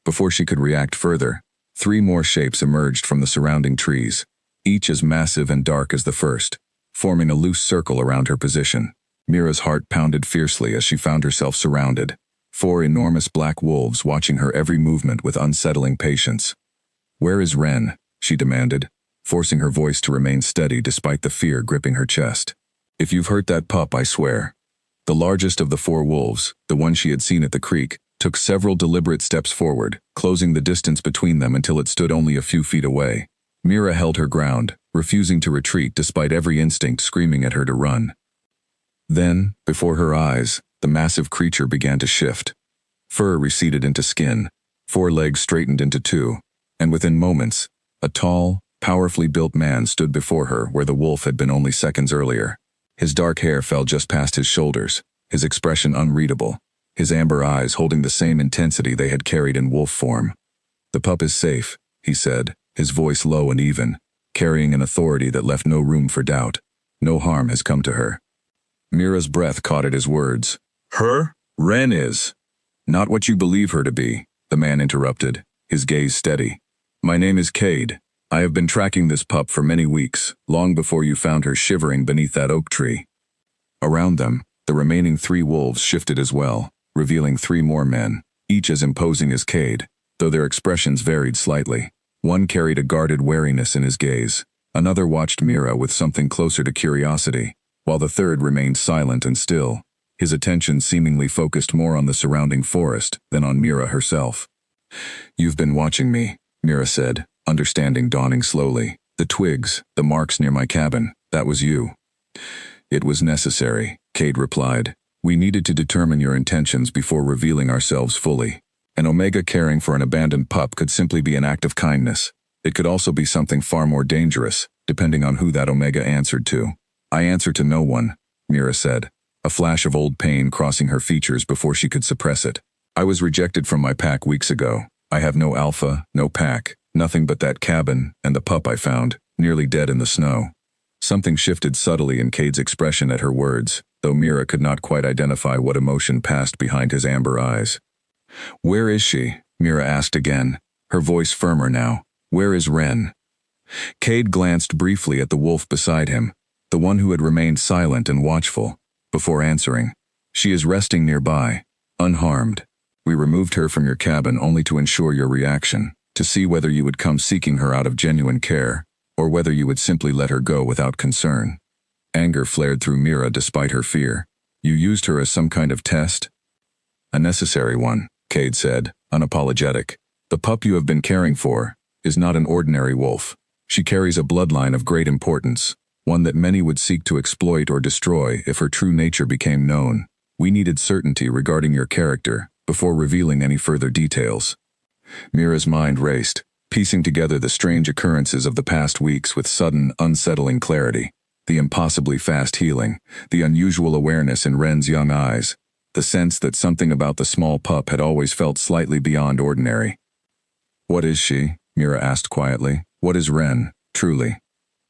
Before she could react further, 3 more shapes emerged from the surrounding trees, each as massive and dark as the first, forming a loose circle around her position. Mira's heart pounded fiercely as she found herself surrounded, 4 enormous black wolves watching her every movement with unsettling patience. "Where is Wren?" she demanded, forcing her voice to remain steady despite the fear gripping her chest. "If you've hurt that pup, I swear." The largest of the 4 wolves, the one she had seen at the creek, took several deliberate steps forward, closing the distance between them until it stood only a few feet away. Mira held her ground, refusing to retreat despite every instinct screaming at her to run. Then, before her eyes, the massive creature began to shift. Fur receded into skin, 4 legs straightened into 2, and within moments, a tall, powerfully built man stood before her where the wolf had been only seconds earlier. His dark hair fell just past his shoulders, his expression unreadable, his amber eyes holding the same intensity they had carried in wolf form. "The pup is safe," he said, his voice low and even, carrying an authority that left no room for doubt. "No harm has come to her." Mira's breath caught at his words. "Her? Wren is." "Not what you believe her to be," the man interrupted, his gaze steady. "My name is Cade. I have been tracking this pup for many weeks, long before you found her shivering beneath that oak tree." Around them, the remaining 3 wolves shifted as well, revealing 3 more men, each as imposing as Cade, though their expressions varied slightly. One carried a guarded wariness in his gaze, another watched Mira with something closer to curiosity, while the third remained silent and still, his attention seemingly focused more on the surrounding forest than on Mira herself. "You've been watching me," Mira said, understanding dawning slowly. "The twigs, the marks near my cabin, that was you." "It was necessary," Cade replied. "We needed to determine your intentions before revealing ourselves fully. An Omega caring for an abandoned pup could simply be an act of kindness. It could also be something far more dangerous, depending on who that Omega answered to." "I answer to no one," Mira said, a flash of old pain crossing her features before she could suppress it. I was rejected from my pack weeks ago. I have no alpha, no pack, nothing but that cabin and the pup I found, nearly dead in the snow. Something shifted subtly in Cade's expression at her words, though Mira could not quite identify what emotion passed behind his amber eyes. "Where is she?" Mira asked again, her voice firmer now. "Where is Ren?" Cade glanced briefly at the wolf beside him, the one who had remained silent and watchful, before answering. "She is resting nearby, unharmed. We removed her from your cabin only to ensure your reaction, to see whether you would come seeking her out of genuine care, or whether you would simply let her go without concern." Anger flared through Mira despite her fear. "You used her as some kind of test?" "A necessary one," Cade said, unapologetic. "The pup you have been caring for is not an ordinary wolf. She carries a bloodline of great importance, one that many would seek to exploit or destroy if her true nature became known. We needed certainty regarding your character before revealing any further details." Mira's mind raced, piecing together the strange occurrences of the past weeks with sudden, unsettling clarity. The impossibly fast healing, the unusual awareness in Ren's young eyes, the sense that something about the small pup had always felt slightly beyond ordinary. "What is she?" Mira asked quietly. "What is Ren, truly?"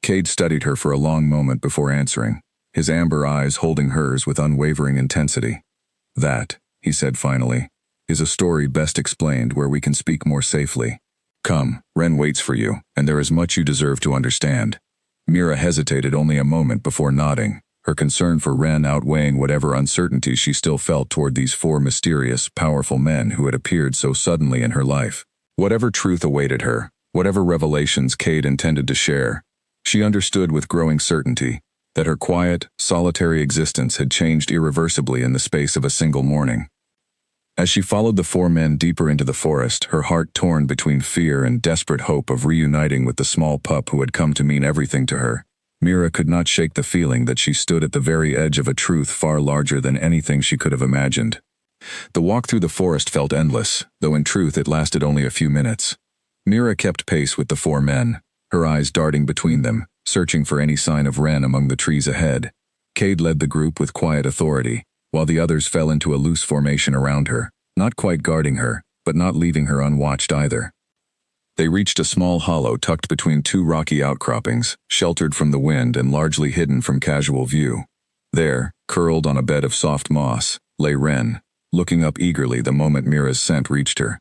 Cade studied her for a long moment before answering, his amber eyes holding hers with unwavering intensity. "That," he said finally, "is a story best explained where we can speak more safely. Come, Ren waits for you, and there is much you deserve to understand." Mira hesitated only a moment before nodding, her concern for Ren outweighing whatever uncertainty she still felt toward these four mysterious, powerful men who had appeared so suddenly in her life. Whatever truth awaited her, whatever revelations Cade intended to share, she understood with growing certainty that her quiet, solitary existence had changed irreversibly in the space of a single morning. As she followed the four men deeper into the forest, her heart torn between fear and desperate hope of reuniting with the small pup who had come to mean everything to her, Mira could not shake the feeling that she stood at the very edge of a truth far larger than anything she could have imagined. The walk through the forest felt endless, though in truth it lasted only a few minutes. Mira kept pace with the four men, her eyes darting between them, searching for any sign of Ren among the trees ahead. Cade led the group with quiet authority, while the others fell into a loose formation around her, not quite guarding her, but not leaving her unwatched either. They reached a small hollow tucked between two rocky outcroppings, sheltered from the wind and largely hidden from casual view. There, curled on a bed of soft moss, lay Ren, looking up eagerly the moment Mira's scent reached her.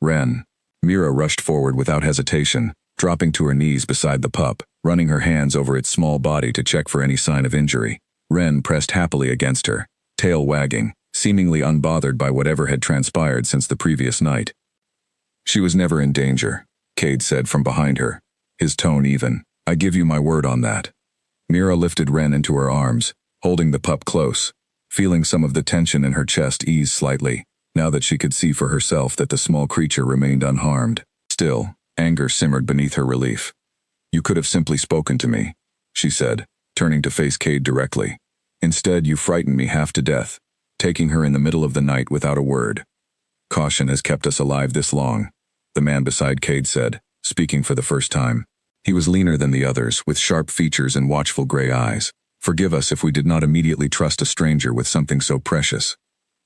"Ren." Mira rushed forward without hesitation, dropping to her knees beside the pup, running her hands over its small body to check for any sign of injury. Ren pressed happily against her, tail wagging, seemingly unbothered by whatever had transpired since the previous night. "She was never in danger," Cade said from behind her, his tone even. "I give you my word on that." Mira lifted Ren into her arms, holding the pup close, feeling some of the tension in her chest ease slightly, now that she could see for herself that the small creature remained unharmed. Still, anger simmered beneath her relief. "You could have simply spoken to me," she said, turning to face Cade directly. "Instead, you frightened me half to death, taking her in the middle of the night without a word. Caution has kept us alive this long," the man beside Cade said, speaking for the first time. He was leaner than the others, with sharp features and watchful gray eyes. "Forgive us if we did not immediately trust a stranger with something so precious."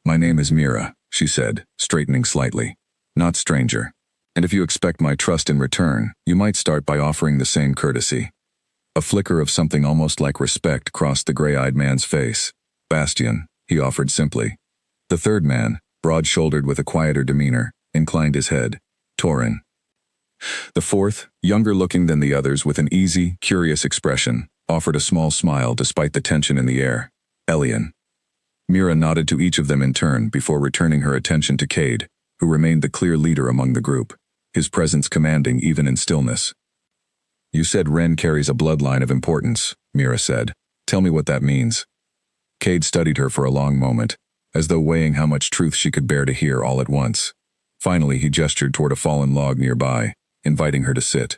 "My name is Mira," she said, straightening slightly. "Not stranger. And if you expect my trust in return, you might start by offering the same courtesy." A flicker of something almost like respect crossed the gray-eyed man's face. "Bastian," he offered simply. The third man, broad-shouldered with a quieter demeanor, inclined his head. "Torin." The fourth, younger-looking than the others with an easy, curious expression, offered a small smile despite the tension in the air. "Elian." Mira nodded to each of them in turn before returning her attention to Cade, who remained the clear leader among the group, his presence commanding even in stillness. "You said Ren carries a bloodline of importance," Mira said. "Tell me what that means." Cade studied her for a long moment, as though weighing how much truth she could bear to hear all at once. Finally, he gestured toward a fallen log nearby, inviting her to sit.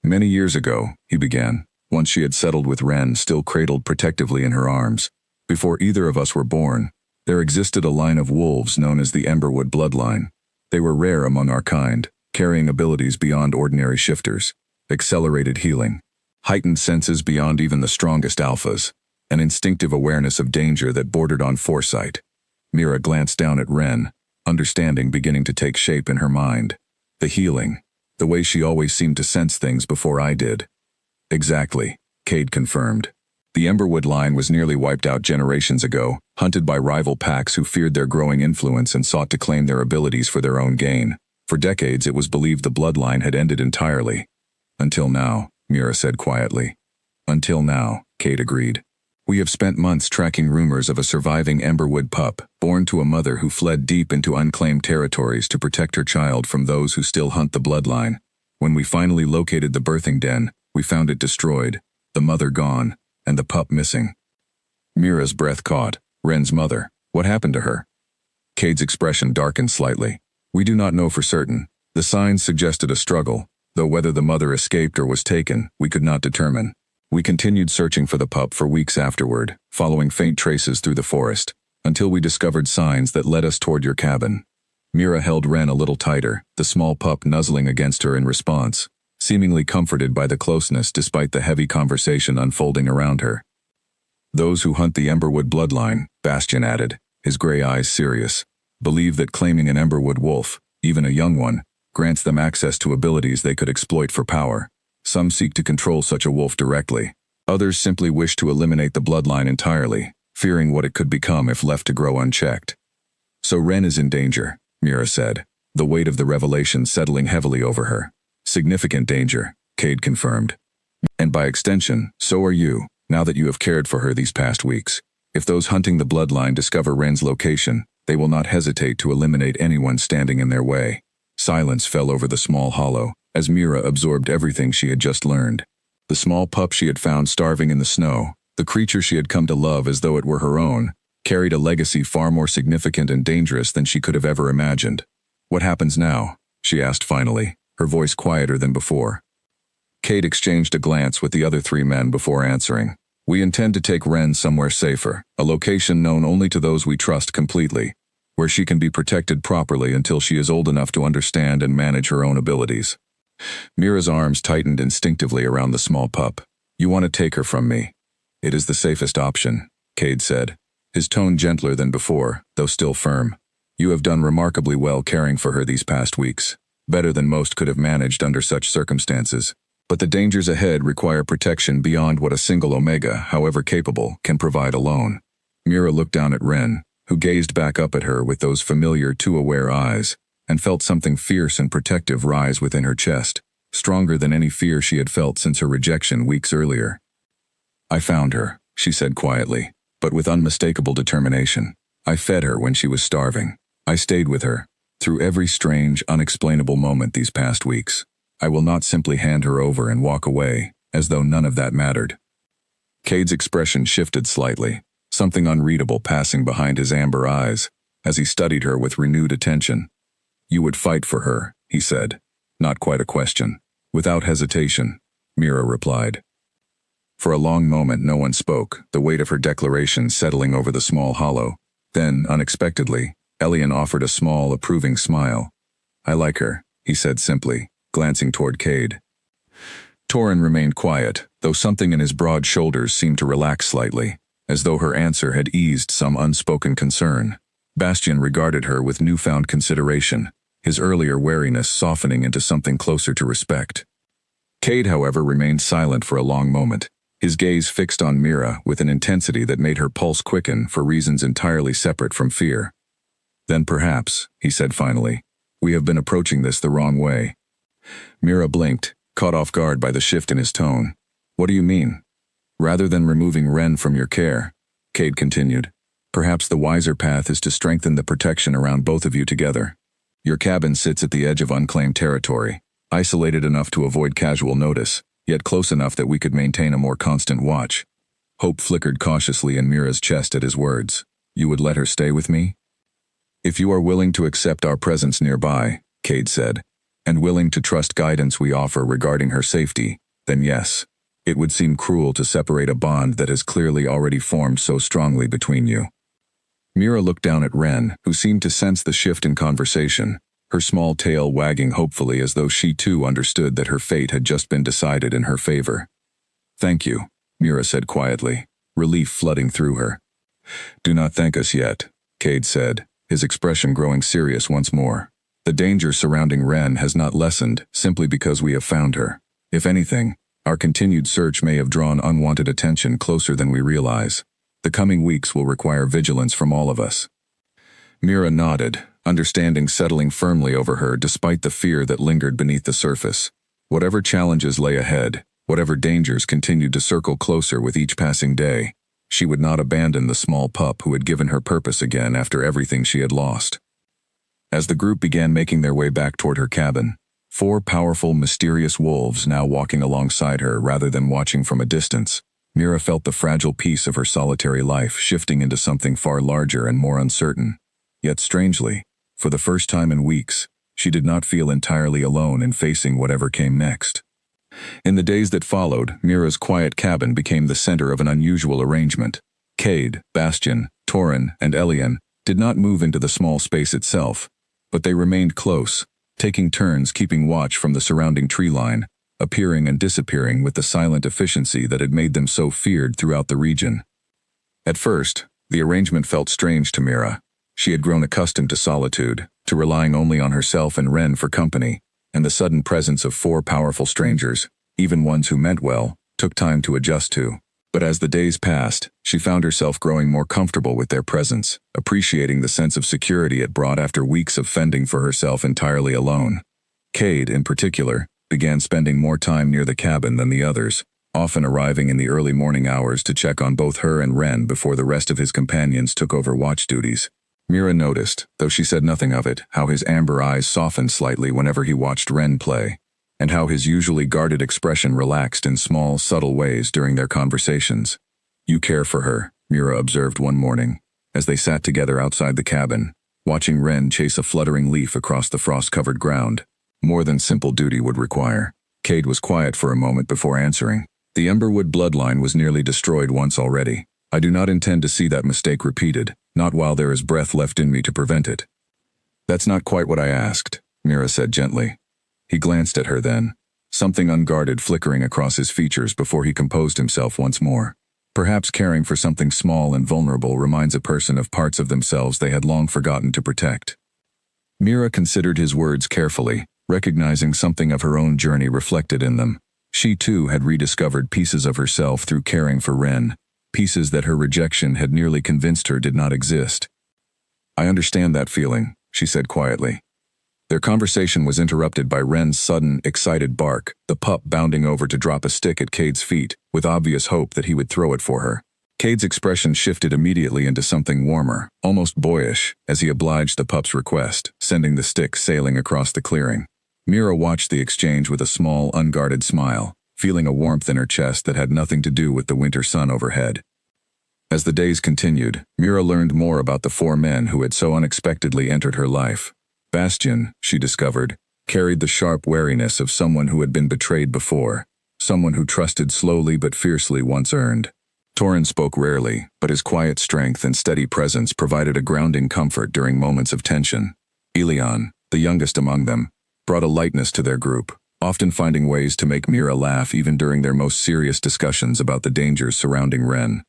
"Many years ago," he began, once she had settled with Ren still cradled protectively in her arms, "before either of us were born, there existed a line of wolves known as the Emberwood bloodline. They were rare among our kind, carrying abilities beyond ordinary shifters, accelerated healing, heightened senses beyond even the strongest alphas, an instinctive awareness of danger that bordered on foresight." Mira glanced down at Ren, understanding beginning to take shape in her mind. The healing. The way she always seemed to sense things before I did. Exactly, Cade confirmed. The Emberwood line was nearly wiped out generations ago, hunted by rival packs who feared their growing influence and sought to claim their abilities for their own gain. For decades it was believed the bloodline had ended entirely. Until now, Mira said quietly. Until now, Cade agreed. We have spent months tracking rumors of a surviving Emberwood pup, born to a mother who fled deep into unclaimed territories to protect her child from those who still hunt the bloodline. When we finally located the birthing den, we found it destroyed, the mother gone, and the pup missing. Mira's breath caught. Ren's mother. What happened to her? Cade's expression darkened slightly. We do not know for certain. The signs suggested a struggle, though whether the mother escaped or was taken, we could not determine. We continued searching for the pup for weeks afterward, following faint traces through the forest, until we discovered signs that led us toward your cabin. Mira held Ren a little tighter, the small pup nuzzling against her in response, seemingly comforted by the closeness despite the heavy conversation unfolding around her. Those who hunt the Emberwood bloodline, Bastian added, his gray eyes serious, believe that claiming an Emberwood wolf, even a young one, grants them access to abilities they could exploit for power. Some seek to control such a wolf directly. Others simply wish to eliminate the bloodline entirely, fearing what it could become if left to grow unchecked. So Ren is in danger, Mira said, the weight of the revelation settling heavily over her. Significant danger, Cade confirmed. And by extension, so are you, now that you have cared for her these past weeks. If those hunting the bloodline discover Ren's location, they will not hesitate to eliminate anyone standing in their way. Silence fell over the small hollow, as Mira absorbed everything she had just learned. The small pup she had found starving in the snow, the creature she had come to love as though it were her own, carried a legacy far more significant and dangerous than she could have ever imagined. What happens now? She asked finally, her voice quieter than before. Cade exchanged a glance with the other three men before answering. We intend to take Ren somewhere safer, a location known only to those we trust completely, where she can be protected properly until she is old enough to understand and manage her own abilities. Mira's arms tightened instinctively around the small pup. You want to take her from me? It is the safest option, Cade said, his tone gentler than before, though still firm. You have done remarkably well caring for her these past weeks, better than most could have managed under such circumstances. But the dangers ahead require protection beyond what a single Omega, however capable, can provide alone. Mira looked down at Ren, who gazed back up at her with those familiar, too aware eyes, and felt something fierce and protective rise within her chest, stronger than any fear she had felt since her rejection weeks earlier. I found her, she said quietly, but with unmistakable determination. I fed her when she was starving. I stayed with her, through every strange, unexplainable moment these past weeks. I will not simply hand her over and walk away, as though none of that mattered. Cade's expression shifted slightly, something unreadable passing behind his amber eyes, as he studied her with renewed attention. You would fight for her, he said. Not quite a question. Without hesitation, Mira replied. For a long moment no one spoke, the weight of her declaration settling over the small hollow. Then, unexpectedly, Elian offered a small, approving smile. I like her, he said simply, glancing toward Cade. Torin remained quiet, though something in his broad shoulders seemed to relax slightly, as though her answer had eased some unspoken concern. Bastian regarded her with newfound consideration, his earlier wariness softening into something closer to respect. Cade, however, remained silent for a long moment, his gaze fixed on Mira with an intensity that made her pulse quicken for reasons entirely separate from fear. Then perhaps, he said finally, we have been approaching this the wrong way. Mira blinked, caught off guard by the shift in his tone. What do you mean? Rather than removing Ren from your care, Cade continued, perhaps the wiser path is to strengthen the protection around both of you together. Your cabin sits at the edge of unclaimed territory, isolated enough to avoid casual notice, yet close enough that we could maintain a more constant watch. Hope flickered cautiously in Mira's chest at his words. You would let her stay with me? If you are willing to accept our presence nearby, Cade said, and willing to trust guidance we offer regarding her safety, then yes. It would seem cruel to separate a bond that has clearly already formed so strongly between you. Mira looked down at Ren, who seemed to sense the shift in conversation, her small tail wagging hopefully as though she too understood that her fate had just been decided in her favor. Thank you, Mira said quietly, relief flooding through her. Do not thank us yet, Cade said, his expression growing serious once more. The danger surrounding Ren has not lessened simply because we have found her. If anything, our continued search may have drawn unwanted attention closer than we realize. The coming weeks will require vigilance from all of us. Mira nodded, understanding settling firmly over her despite the fear that lingered beneath the surface. Whatever challenges lay ahead, whatever dangers continued to circle closer with each passing day, she would not abandon the small pup who had given her purpose again after everything she had lost. As the group began making their way back toward her cabin, 4 powerful, mysterious wolves now walking alongside her rather than watching from a distance, Mira felt the fragile peace of her solitary life shifting into something far larger and more uncertain. Yet strangely, for the first time in weeks, she did not feel entirely alone in facing whatever came next. In the days that followed, Mira's quiet cabin became the center of an unusual arrangement. Cade, Bastion, Torin, and Elian did not move into the small space itself, but they remained close, taking turns keeping watch from the surrounding tree line, appearing and disappearing with the silent efficiency that had made them so feared throughout the region. At first, the arrangement felt strange to Mira. She had grown accustomed to solitude, to relying only on herself and Ren for company, and the sudden presence of 4 powerful strangers, even ones who meant well, took time to adjust to. But as the days passed, she found herself growing more comfortable with their presence, appreciating the sense of security it brought after weeks of fending for herself entirely alone. Cade, in particular, began spending more time near the cabin than the others, often arriving in the early morning hours to check on both her and Ren before the rest of his companions took over watch duties. Mira noticed, though she said nothing of it, how his amber eyes softened slightly whenever he watched Ren play, and how his usually guarded expression relaxed in small, subtle ways during their conversations. "You care for her," Mira observed one morning, as they sat together outside the cabin, watching Ren chase a fluttering leaf across the frost-covered ground. More than simple duty would require. Cade was quiet for a moment before answering. "The Emberwood bloodline was nearly destroyed once already. I do not intend to see that mistake repeated, not while there is breath left in me to prevent it." "That's not quite what I asked," Mira said gently. He glanced at her then, something unguarded flickering across his features before he composed himself once more. Perhaps caring for something small and vulnerable reminds a person of parts of themselves they had long forgotten to protect. Mira considered his words carefully, recognizing something of her own journey reflected in them. She too had rediscovered pieces of herself through caring for Ren, pieces that her rejection had nearly convinced her did not exist. "I understand that feeling," she said quietly. Their conversation was interrupted by Ren's sudden, excited bark, the pup bounding over to drop a stick at Cade's feet, with obvious hope that he would throw it for her. Cade's expression shifted immediately into something warmer, almost boyish, as he obliged the pup's request, sending the stick sailing across the clearing. Mira watched the exchange with a small, unguarded smile, feeling a warmth in her chest that had nothing to do with the winter sun overhead. As the days continued, Mira learned more about the 4 men who had so unexpectedly entered her life. Bastion, she discovered, carried the sharp wariness of someone who had been betrayed before, someone who trusted slowly but fiercely once earned. Torin spoke rarely, but his quiet strength and steady presence provided a grounding comfort during moments of tension. Elian, the youngest among them, brought a lightness to their group, often finding ways to make Mira laugh even during their most serious discussions about the dangers surrounding Ren.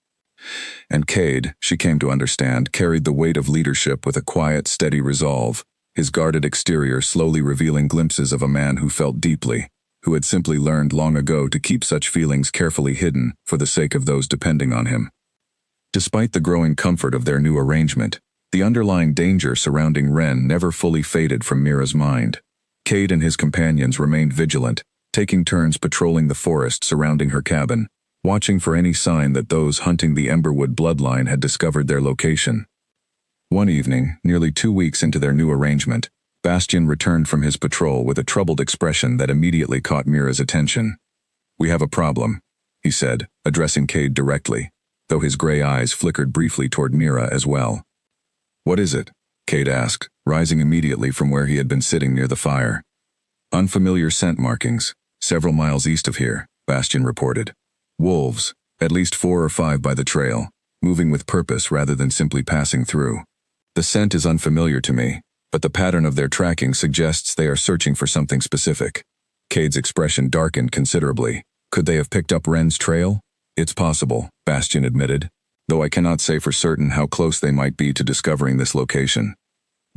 And Cade, she came to understand, carried the weight of leadership with a quiet, steady resolve, his guarded exterior slowly revealing glimpses of a man who felt deeply, who had simply learned long ago to keep such feelings carefully hidden for the sake of those depending on him. Despite the growing comfort of their new arrangement, the underlying danger surrounding Ren never fully faded from Mira's mind. Cade and his companions remained vigilant, taking turns patrolling the forest surrounding her cabin, watching for any sign that those hunting the Emberwood bloodline had discovered their location. One evening, nearly 2 weeks into their new arrangement, Bastion returned from his patrol with a troubled expression that immediately caught Mira's attention. "We have a problem," he said, addressing Cade directly, though his gray eyes flickered briefly toward Mira as well. "What is it?" Cade asked, rising immediately from where he had been sitting near the fire. "Unfamiliar scent markings, several miles east of here," Bastion reported. "Wolves, at least 4 or 5 by the trail, moving with purpose rather than simply passing through. The scent is unfamiliar to me, but the pattern of their tracking suggests they are searching for something specific." Cade's expression darkened considerably. "Could they have picked up Ren's trail?" "It's possible," Bastion admitted, "though I cannot say for certain how close they might be to discovering this location.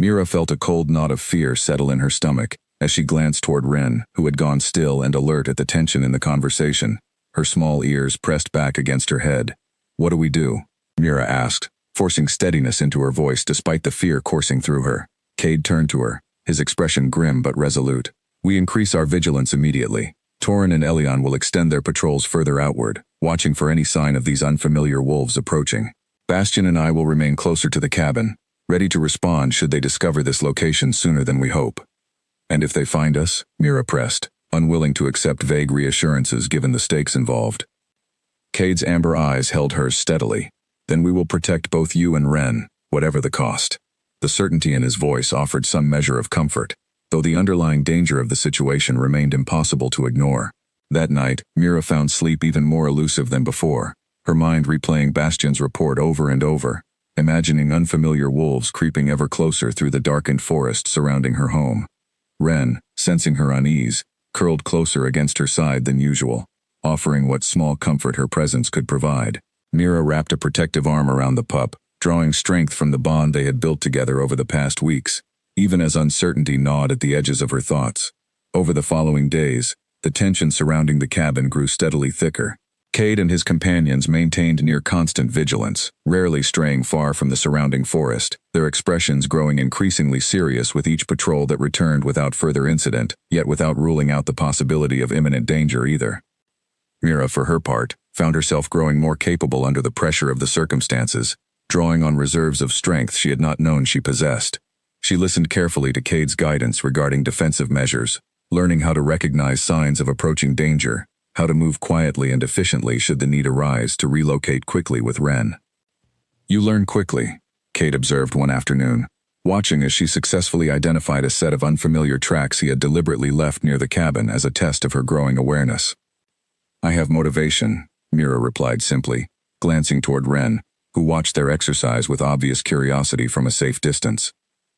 Mira felt a cold knot of fear settle in her stomach as she glanced toward Ren, who had gone still and alert at the tension in the conversation, her small ears pressed back against her head. "What do we do?" Mira asked, forcing steadiness into her voice despite the fear coursing through her. Cade turned to her, his expression grim but resolute. "We increase our vigilance immediately. Torin and Elion will extend their patrols further outward, watching for any sign of these unfamiliar wolves approaching. Bastion and I will remain closer to the cabin, ready to respond should they discover this location sooner than we hope." "And if they find us?" Mira pressed, unwilling to accept vague reassurances given the stakes involved. Cade's amber eyes held hers steadily. "Then we will protect both you and Ren, whatever the cost." The certainty in his voice offered some measure of comfort, though the underlying danger of the situation remained impossible to ignore. That night, Mira found sleep even more elusive than before, her mind replaying Bastion's report over and over, imagining unfamiliar wolves creeping ever closer through the darkened forest surrounding her home. Ren, sensing her unease, curled closer against her side than usual, offering what small comfort her presence could provide. Mira wrapped a protective arm around the pup, drawing strength from the bond they had built together over the past weeks, even as uncertainty gnawed at the edges of her thoughts. Over the following days, the tension surrounding the cabin grew steadily thicker. Cade and his companions maintained near constant vigilance, rarely straying far from the surrounding forest, their expressions growing increasingly serious with each patrol that returned without further incident, yet without ruling out the possibility of imminent danger either. Mira, for her part, found herself growing more capable under the pressure of the circumstances, drawing on reserves of strength she had not known she possessed. She listened carefully to Cade's guidance regarding defensive measures, learning how to recognize signs of approaching danger, how to move quietly and efficiently should the need arise to relocate quickly with Ren. "You learn quickly," Cade observed one afternoon, watching as she successfully identified a set of unfamiliar tracks he had deliberately left near the cabin as a test of her growing awareness. "I have motivation," Mira replied simply, glancing toward Ren, who watched their exercise with obvious curiosity from a safe distance.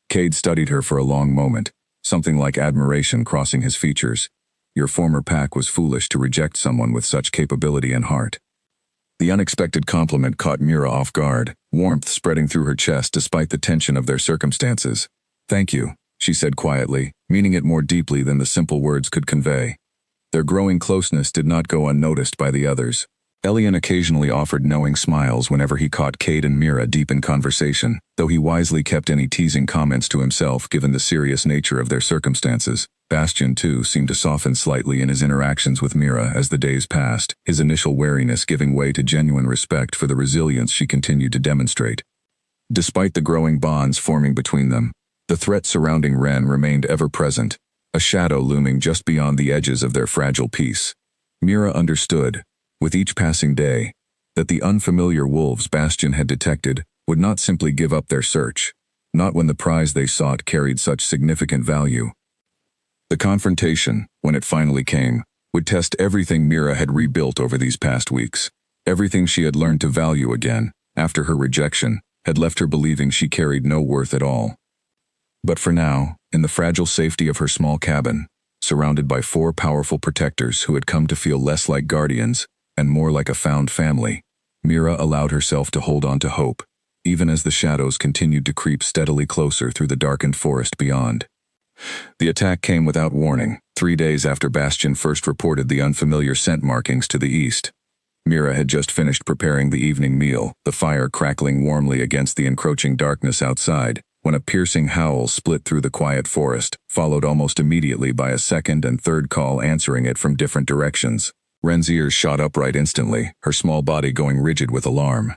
Cade studied her for a long moment, something like admiration crossing his features. "Your former pack was foolish to reject someone with such capability and heart." The unexpected compliment caught Mira off guard, warmth spreading through her chest despite the tension of their circumstances. "Thank you," she said quietly, meaning it more deeply than the simple words could convey. Their growing closeness did not go unnoticed by the others. Elion occasionally offered knowing smiles whenever he caught Cade and Mira deep in conversation, though he wisely kept any teasing comments to himself given the serious nature of their circumstances. Bastion, too, seemed to soften slightly in his interactions with Mira as the days passed, his initial wariness giving way to genuine respect for the resilience she continued to demonstrate. Despite the growing bonds forming between them, the threat surrounding Ren remained ever present, a shadow looming just beyond the edges of their fragile peace. Mira understood, with each passing day, that the unfamiliar wolves Bastion had detected would not simply give up their search, not when the prize they sought carried such significant value. The confrontation, when it finally came, would test everything Mira had rebuilt over these past weeks. Everything she had learned to value again, after her rejection, had left her believing she carried no worth at all. But for now, in the fragile safety of her small cabin, surrounded by 4 powerful protectors who had come to feel less like guardians and more like a found family, Mira allowed herself to hold on to hope, even as the shadows continued to creep steadily closer through the darkened forest beyond. The attack came without warning, 3 days after Bastion first reported the unfamiliar scent markings to the east. Mira had just finished preparing the evening meal, the fire crackling warmly against the encroaching darkness outside, when a piercing howl split through the quiet forest, followed almost immediately by a second and third call answering it from different directions. Ren's ears shot upright instantly, her small body going rigid with alarm.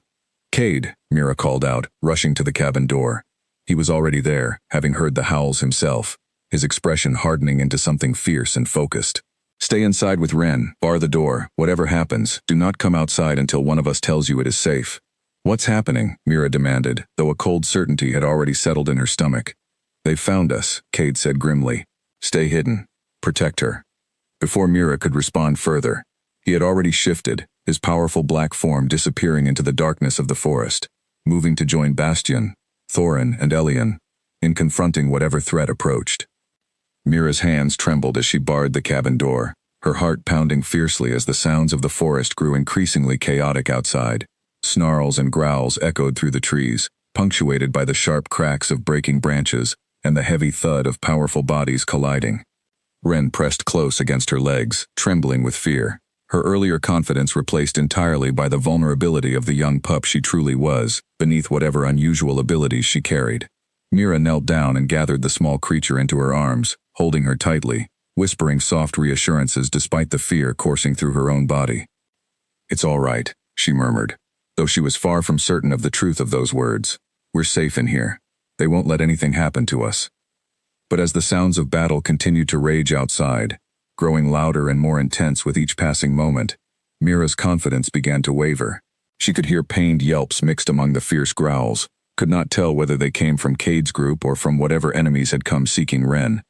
"Cade," Mira called out, rushing to the cabin door. He was already there, having heard the howls himself, his expression hardening into something fierce and focused. "Stay inside with Ren, bar the door, whatever happens, do not come outside until one of us tells you it is safe." "What's happening?" Mira demanded, though a cold certainty had already settled in her stomach. "They've found us," Cade said grimly. "Stay hidden. Protect her." Before Mira could respond further, he had already shifted, his powerful black form disappearing into the darkness of the forest, moving to join Bastion, Thorin, and Elion, in confronting whatever threat approached. Mira's hands trembled as she barred the cabin door, her heart pounding fiercely as the sounds of the forest grew increasingly chaotic outside. Snarls and growls echoed through the trees, punctuated by the sharp cracks of breaking branches and the heavy thud of powerful bodies colliding. Ren pressed close against her legs, trembling with fear, her earlier confidence replaced entirely by the vulnerability of the young pup she truly was, beneath whatever unusual abilities she carried. Mira knelt down and gathered the small creature into her arms, holding her tightly, whispering soft reassurances despite the fear coursing through her own body. "It's all right," she murmured, though she was far from certain of the truth of those words. "We're safe in here. They won't let anything happen to us." But as the sounds of battle continued to rage outside, growing louder and more intense with each passing moment, Mira's confidence began to waver. She could hear pained yelps mixed among the fierce growls, could not tell whether they came from Cade's group or from whatever enemies had come seeking Ren.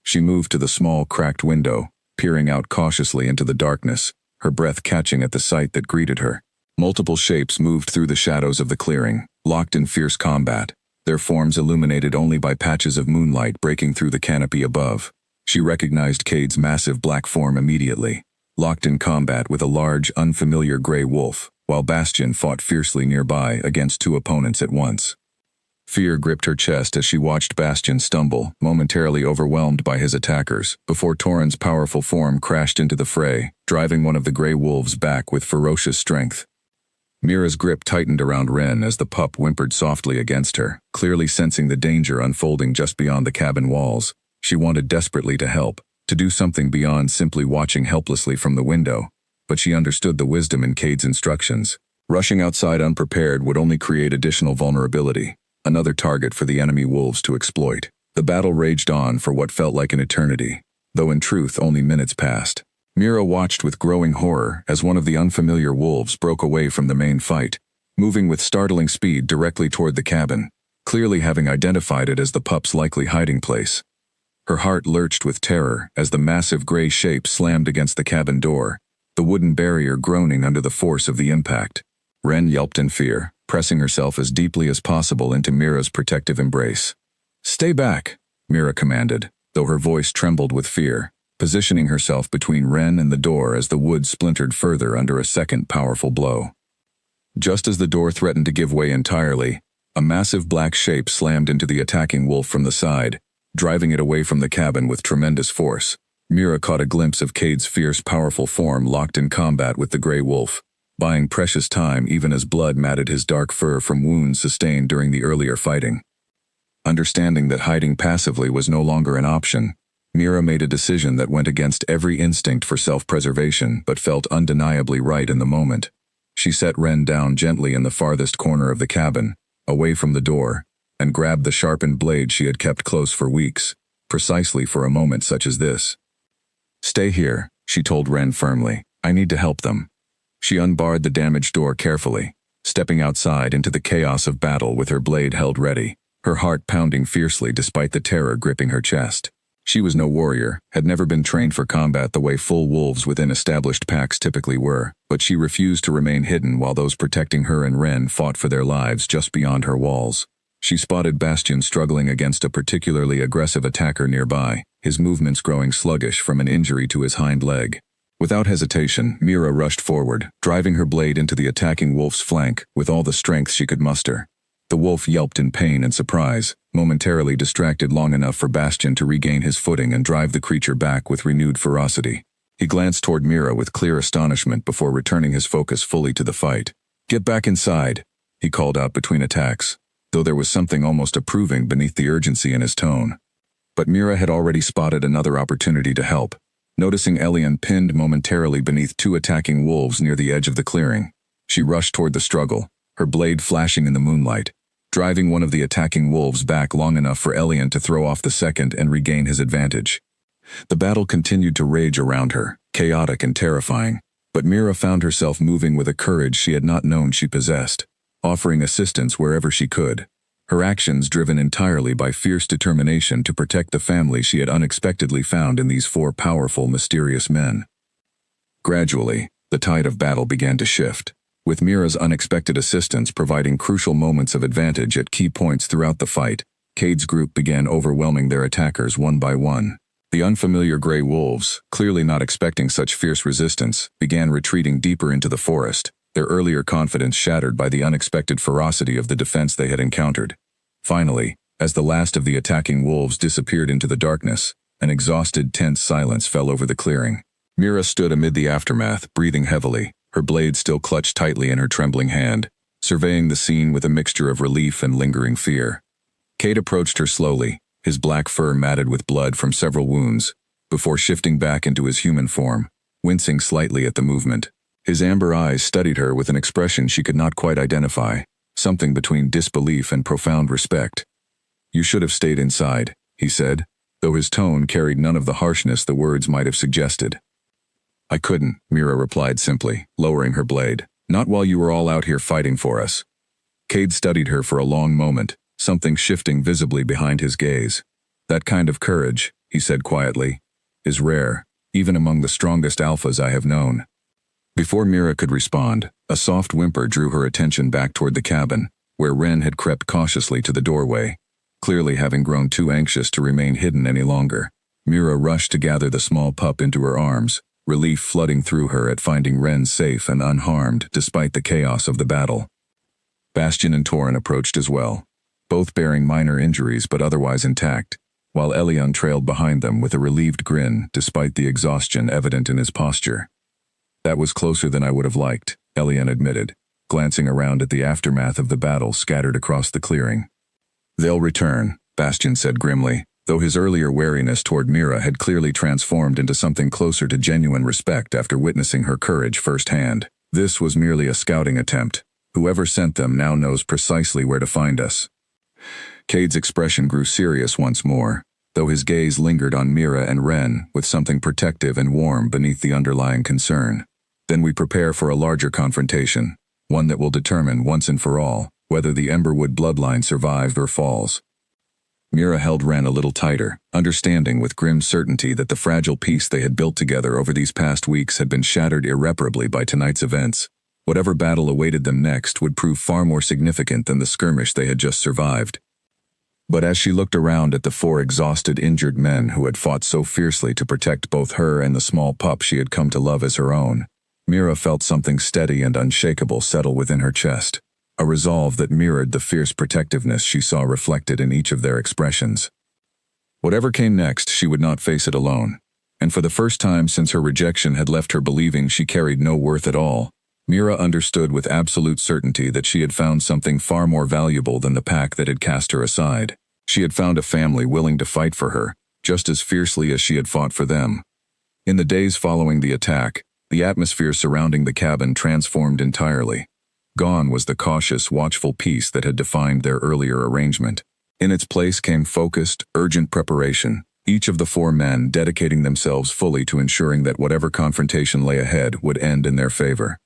She moved to the small, cracked window, peering out cautiously into the darkness, her breath catching at the sight that greeted her. Multiple shapes moved through the shadows of the clearing, locked in fierce combat, their forms illuminated only by patches of moonlight breaking through the canopy above. She recognized Cade's massive black form immediately, locked in combat with a large, unfamiliar gray wolf, while Bastion fought fiercely nearby against two opponents at once. Fear gripped her chest as she watched Bastion stumble, momentarily overwhelmed by his attackers, before Torin's powerful form crashed into the fray, driving one of the gray wolves back with ferocious strength. Mira's grip tightened around Ren as the pup whimpered softly against her, clearly sensing the danger unfolding just beyond the cabin walls. She wanted desperately to help, to do something beyond simply watching helplessly from the window, but she understood the wisdom in Cade's instructions. Rushing outside unprepared would only create additional vulnerability, another target for the enemy wolves to exploit. The battle raged on for what felt like an eternity, though in truth only minutes passed. Mira watched with growing horror as one of the unfamiliar wolves broke away from the main fight, moving with startling speed directly toward the cabin, clearly having identified it as the pup's likely hiding place. Her heart lurched with terror as the massive gray shape slammed against the cabin door, the wooden barrier groaning under the force of the impact. Ren yelped in fear, pressing herself as deeply as possible into Mira's protective embrace. "Stay back," Mira commanded, though her voice trembled with fear, positioning herself between Ren and the door as the wood splintered further under a second powerful blow. Just as the door threatened to give way entirely, a massive black shape slammed into the attacking wolf from the side, driving it away from the cabin with tremendous force. Mira caught a glimpse of Cade's fierce, powerful form locked in combat with the gray wolf, buying precious time even as blood matted his dark fur from wounds sustained during the earlier fighting. Understanding that hiding passively was no longer an option, Mira made a decision that went against every instinct for self-preservation but felt undeniably right in the moment. She set Ren down gently in the farthest corner of the cabin, away from the door, and grabbed the sharpened blade she had kept close for weeks, precisely for a moment such as this. "Stay here," she told Ren firmly. "I need to help them." She unbarred the damaged door carefully, stepping outside into the chaos of battle with her blade held ready, her heart pounding fiercely despite the terror gripping her chest. She was no warrior, had never been trained for combat the way full wolves within established packs typically were, but she refused to remain hidden while those protecting her and Ren fought for their lives just beyond her walls. She spotted Bastion struggling against a particularly aggressive attacker nearby, his movements growing sluggish from an injury to his hind leg. Without hesitation, Mira rushed forward, driving her blade into the attacking wolf's flank with all the strength she could muster. The wolf yelped in pain and surprise, momentarily distracted long enough for Bastion to regain his footing and drive the creature back with renewed ferocity. He glanced toward Mira with clear astonishment before returning his focus fully to the fight. "Get back inside," he called out between attacks, though there was something almost approving beneath the urgency in his tone. But Mira had already spotted another opportunity to help, noticing Elian pinned momentarily beneath two attacking wolves near the edge of the clearing. She rushed toward the struggle, her blade flashing in the moonlight, driving one of the attacking wolves back long enough for Elian to throw off the second and regain his advantage. The battle continued to rage around her, chaotic and terrifying, but Mira found herself moving with a courage she had not known she possessed, offering assistance wherever she could, her actions driven entirely by fierce determination to protect the family she had unexpectedly found in these four powerful, mysterious men. Gradually, the tide of battle began to shift, with Mira's unexpected assistance providing crucial moments of advantage at key points throughout the fight. Cade's group began overwhelming their attackers one by one. The unfamiliar gray wolves, clearly not expecting such fierce resistance, began retreating deeper into the forest, their earlier confidence shattered by the unexpected ferocity of the defense they had encountered. Finally, as the last of the attacking wolves disappeared into the darkness, an exhausted, tense silence fell over the clearing. Mira stood amid the aftermath, breathing heavily, her blade still clutched tightly in her trembling hand, surveying the scene with a mixture of relief and lingering fear. Cade approached her slowly, his black fur matted with blood from several wounds, before shifting back into his human form, wincing slightly at the movement. His amber eyes studied her with an expression she could not quite identify, something between disbelief and profound respect. "You should have stayed inside," he said, though his tone carried none of the harshness the words might have suggested. "I couldn't," Mira replied simply, lowering her blade. "Not while you were all out here fighting for us." Cade studied her for a long moment, something shifting visibly behind his gaze. "That kind of courage," he said quietly, "is rare, even among the strongest alphas I have known." Before Mira could respond, a soft whimper drew her attention back toward the cabin, where Ren had crept cautiously to the doorway, clearly having grown too anxious to remain hidden any longer. Mira rushed to gather the small pup into her arms, relief flooding through her at finding Ren safe and unharmed despite the chaos of the battle. Bastion and Torin approached as well, both bearing minor injuries but otherwise intact, while Elion trailed behind them with a relieved grin despite the exhaustion evident in his posture. "That was closer than I would have liked," Elion admitted, glancing around at the aftermath of the battle scattered across the clearing. "They'll return," Bastion said grimly, though his earlier wariness toward Mira had clearly transformed into something closer to genuine respect after witnessing her courage firsthand. "This was merely a scouting attempt. Whoever sent them now knows precisely where to find us." Cade's expression grew serious once more, though his gaze lingered on Mira and Ren with something protective and warm beneath the underlying concern. "Then we prepare for a larger confrontation, one that will determine once and for all whether the Emberwood bloodline survives or falls." Mira held Ren a little tighter, understanding with grim certainty that the fragile peace they had built together over these past weeks had been shattered irreparably by tonight's events. Whatever battle awaited them next would prove far more significant than the skirmish they had just survived. But as she looked around at the 4 exhausted, injured men who had fought so fiercely to protect both her and the small pup she had come to love as her own, Mira felt something steady and unshakable settle within her chest, a resolve that mirrored the fierce protectiveness she saw reflected in each of their expressions. Whatever came next, she would not face it alone, and for the first time since her rejection had left her believing she carried no worth at all, Mira understood with absolute certainty that she had found something far more valuable than the pack that had cast her aside. She had found a family willing to fight for her, just as fiercely as she had fought for them. In the days following the attack, the atmosphere surrounding the cabin transformed entirely. Gone was the cautious, watchful peace that had defined their earlier arrangement. In its place came focused, urgent preparation, each of the 4 men dedicating themselves fully to ensuring that whatever confrontation lay ahead would end in their favor.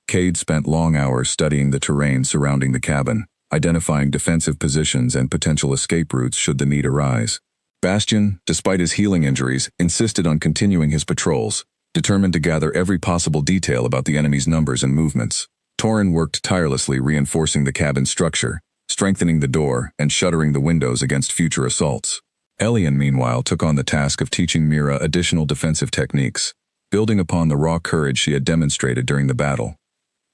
Cade spent long hours studying the terrain surrounding the cabin, identifying defensive positions and potential escape routes should the need arise. Bastion, despite his healing injuries, insisted on continuing his patrols, determined to gather every possible detail about the enemy's numbers and movements. Torin worked tirelessly reinforcing the cabin structure, strengthening the door and shuttering the windows against future assaults. Elion, meanwhile, took on the task of teaching Mira additional defensive techniques, building upon the raw courage she had demonstrated during the battle.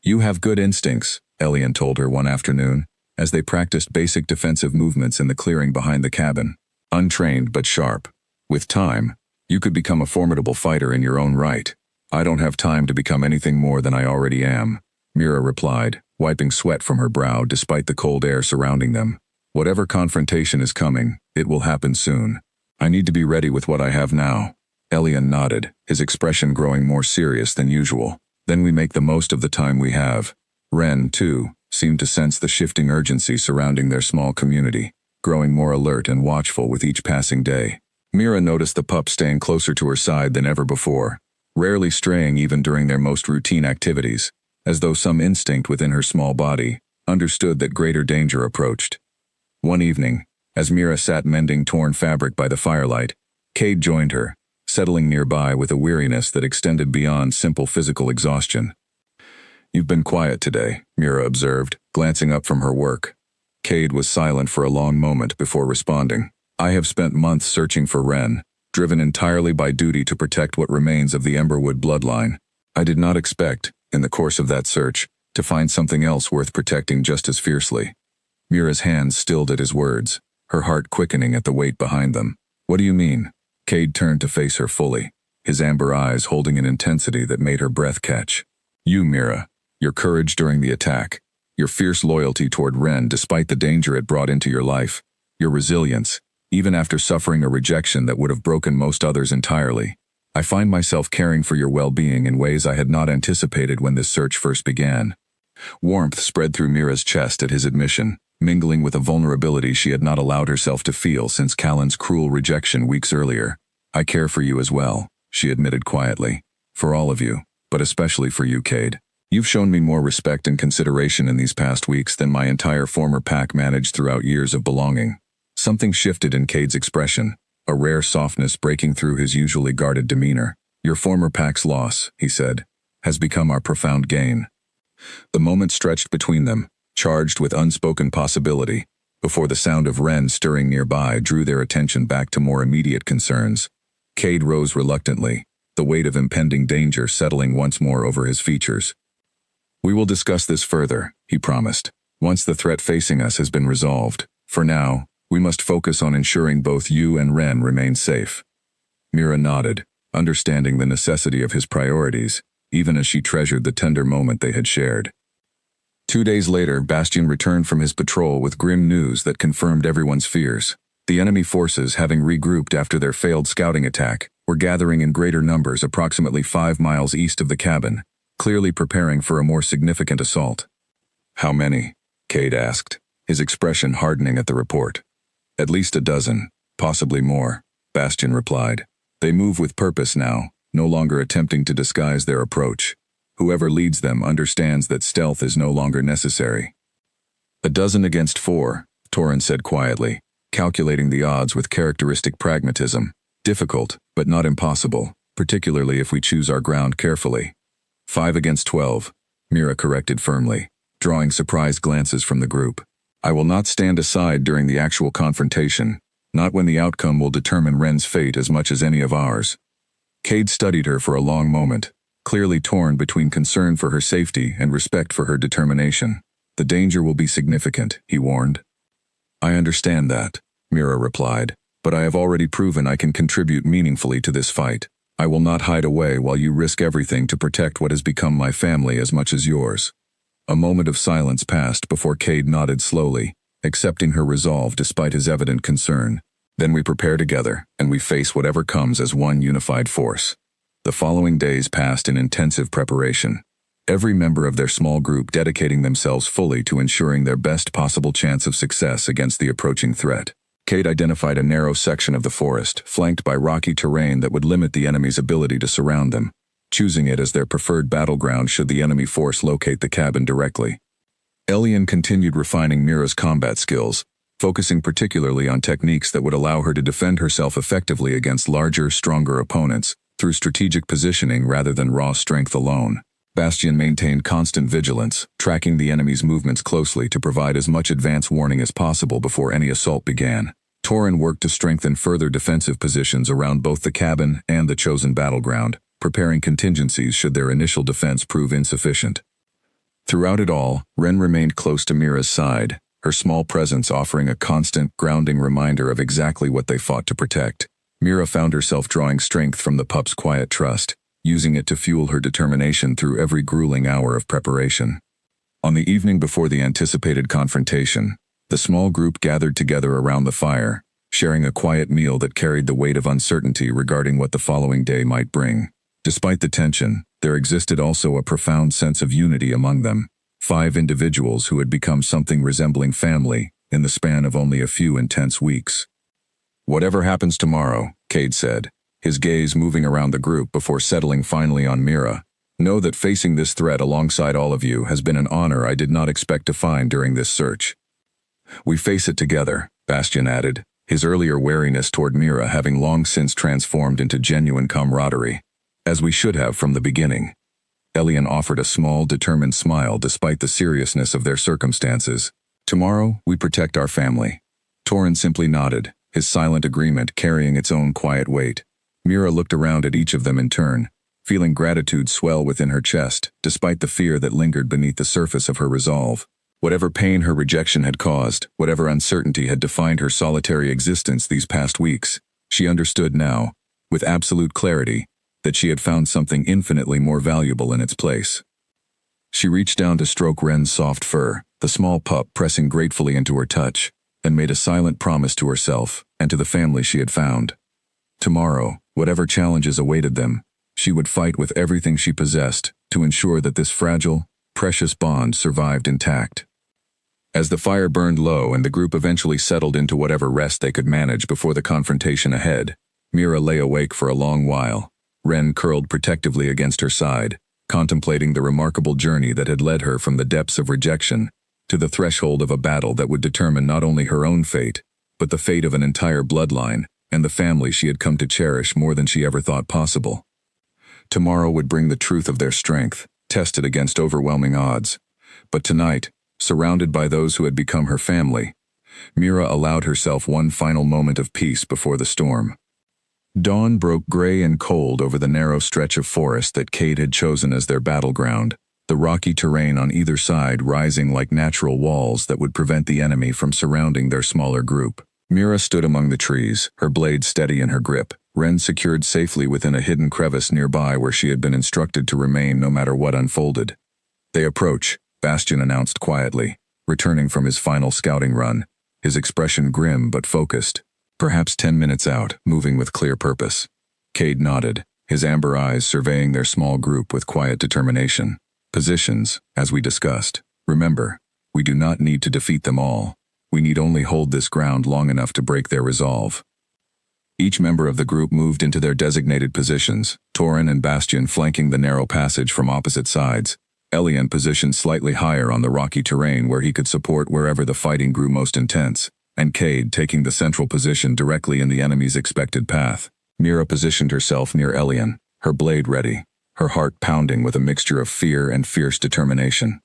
"You have good instincts," Elion told her one afternoon, as they practiced basic defensive movements in the clearing behind the cabin. "Untrained but sharp. With time, you could become a formidable fighter in your own right. I don't have time to become anything more than I already am," Mira replied, wiping sweat from her brow despite the cold air surrounding them. "Whatever confrontation is coming, it will happen soon. I need to be ready with what I have now." Elion nodded, his expression growing more serious than usual. "Then we make the most of the time we have." Ren, too, seemed to sense the shifting urgency surrounding their small community, growing more alert and watchful with each passing day. Mira noticed the pup staying closer to her side than ever before, rarely straying even during their most routine activities, as though some instinct within her small body understood that greater danger approached. One evening, as Mira sat mending torn fabric by the firelight, Cade joined her, settling nearby with a weariness that extended beyond simple physical exhaustion. "You've been quiet today," Mira observed, glancing up from her work. Cade was silent for a long moment before responding. "I have spent months searching for Ren, driven entirely by duty to protect what remains of the Emberwood bloodline. I did not expect, in the course of that search, to find something else worth protecting just as fiercely. Mira's hands stilled at his words, her heart quickening at the weight behind them. What do you mean? Cade turned to face her fully, his amber eyes holding an intensity that made her breath catch. You, Mira, your courage during the attack, your fierce loyalty toward Ren despite the danger it brought into your life, your resilience, even after suffering a rejection that would have broken most others entirely. I find myself caring for your well-being in ways I had not anticipated when this search first began. Warmth spread through Mira's chest at his admission, mingling with a vulnerability she had not allowed herself to feel since Callan's cruel rejection weeks earlier. I care for you as well, she admitted quietly. For all of you, but especially for you, Cade. You've shown me more respect and consideration in these past weeks than my entire former pack managed throughout years of belonging. Something shifted in Cade's expression, a rare softness breaking through his usually guarded demeanor. Your former pack's loss, he said, has become our profound gain. The moment stretched between them, charged with unspoken possibility, before the sound of Ren stirring nearby drew their attention back to more immediate concerns. Cade rose reluctantly, the weight of impending danger settling once more over his features. We will discuss this further, he promised, once the threat facing us has been resolved. For now, we must focus on ensuring both you and Ren remain safe. Mira nodded, understanding the necessity of his priorities, even as she treasured the tender moment they had shared. 2 days later, Bastian returned from his patrol with grim news that confirmed everyone's fears. The enemy forces, having regrouped after their failed scouting attack, were gathering in greater numbers approximately 5 miles east of the cabin, clearly preparing for a more significant assault. How many? Cade asked, his expression hardening at the report. At least a dozen, possibly more, Bastian replied. They move with purpose now, no longer attempting to disguise their approach. Whoever leads them understands that stealth is no longer necessary. 12 against 4, Torin said quietly, calculating the odds with characteristic pragmatism. Difficult, but not impossible, particularly if we choose our ground carefully. 5 against 12, Mira corrected firmly, drawing surprised glances from the group. I will not stand aside during the actual confrontation, not when the outcome will determine Ren's fate as much as any of ours. Cade studied her for a long moment, clearly torn between concern for her safety and respect for her determination. The danger will be significant, he warned. I understand that, Mira replied, but I have already proven I can contribute meaningfully to this fight. I will not hide away while you risk everything to protect what has become my family as much as yours. A moment of silence passed before Cade nodded slowly, accepting her resolve despite his evident concern. Then we prepare together, and we face whatever comes as one unified force. The following days passed in intensive preparation, every member of their small group dedicating themselves fully to ensuring their best possible chance of success against the approaching threat. Cade identified a narrow section of the forest, flanked by rocky terrain that would limit the enemy's ability to surround them, choosing it as their preferred battleground should the enemy force locate the cabin directly. Elian continued refining Mira's combat skills, focusing particularly on techniques that would allow her to defend herself effectively against larger, stronger opponents, through strategic positioning rather than raw strength alone. Bastian maintained constant vigilance, tracking the enemy's movements closely to provide as much advance warning as possible before any assault began. Torin worked to strengthen further defensive positions around both the cabin and the chosen battleground, preparing contingencies should their initial defense prove insufficient. Throughout it all, Ren remained close to Mira's side, her small presence offering a constant, grounding reminder of exactly what they fought to protect. Mira found herself drawing strength from the pup's quiet trust, using it to fuel her determination through every grueling hour of preparation. On the evening before the anticipated confrontation, the small group gathered together around the fire, sharing a quiet meal that carried the weight of uncertainty regarding what the following day might bring. Despite the tension, there existed also a profound sense of unity among them, 5 individuals who had become something resembling family in the span of only a few intense weeks. Whatever happens tomorrow, Cade said, his gaze moving around the group before settling finally on Mira, know that facing this threat alongside all of you has been an honor I did not expect to find during this search. We face it together, Bastian added, his earlier wariness toward Mira having long since transformed into genuine camaraderie. As we should have from the beginning. Elian offered a small, determined smile despite the seriousness of their circumstances. Tomorrow, we protect our family. Torin simply nodded, his silent agreement carrying its own quiet weight. Mira looked around at each of them in turn, feeling gratitude swell within her chest, despite the fear that lingered beneath the surface of her resolve. Whatever pain her rejection had caused, whatever uncertainty had defined her solitary existence these past weeks, she understood now, with absolute clarity, that she had found something infinitely more valuable in its place. She reached down to stroke Ren's soft fur, the small pup pressing gratefully into her touch, and made a silent promise to herself and to the family she had found. Tomorrow, whatever challenges awaited them, she would fight with everything she possessed to ensure that this fragile, precious bond survived intact. As the fire burned low and the group eventually settled into whatever rest they could manage before the confrontation ahead, Mira lay awake for a long while, Ren curled protectively against her side, contemplating the remarkable journey that had led her from the depths of rejection to the threshold of a battle that would determine not only her own fate, but the fate of an entire bloodline and the family she had come to cherish more than she ever thought possible. Tomorrow would bring the truth of their strength, tested against overwhelming odds. But tonight, surrounded by those who had become her family, Mira allowed herself one final moment of peace before the storm. Dawn broke gray and cold over the narrow stretch of forest that Cade had chosen as their battleground, the rocky terrain on either side rising like natural walls that would prevent the enemy from surrounding their smaller group. Mira stood among the trees, her blade steady in her grip, Ren secured safely within a hidden crevice nearby where she had been instructed to remain no matter what unfolded. "They approach," Bastion announced quietly, returning from his final scouting run, his expression grim but focused. Perhaps 10 minutes out, moving with clear purpose. Cade nodded, his amber eyes surveying their small group with quiet determination. "Positions, as we discussed. Remember, we do not need to defeat them all. We need only hold this ground long enough to break their resolve." Each member of the group moved into their designated positions, Torin and Bastion flanking the narrow passage from opposite sides, Elian positioned slightly higher on the rocky terrain where he could support wherever the fighting grew most intense, and Cade taking the central position directly in the enemy's expected path. Mira positioned herself near Elian, her blade ready, her heart pounding with a mixture of fear and fierce determination.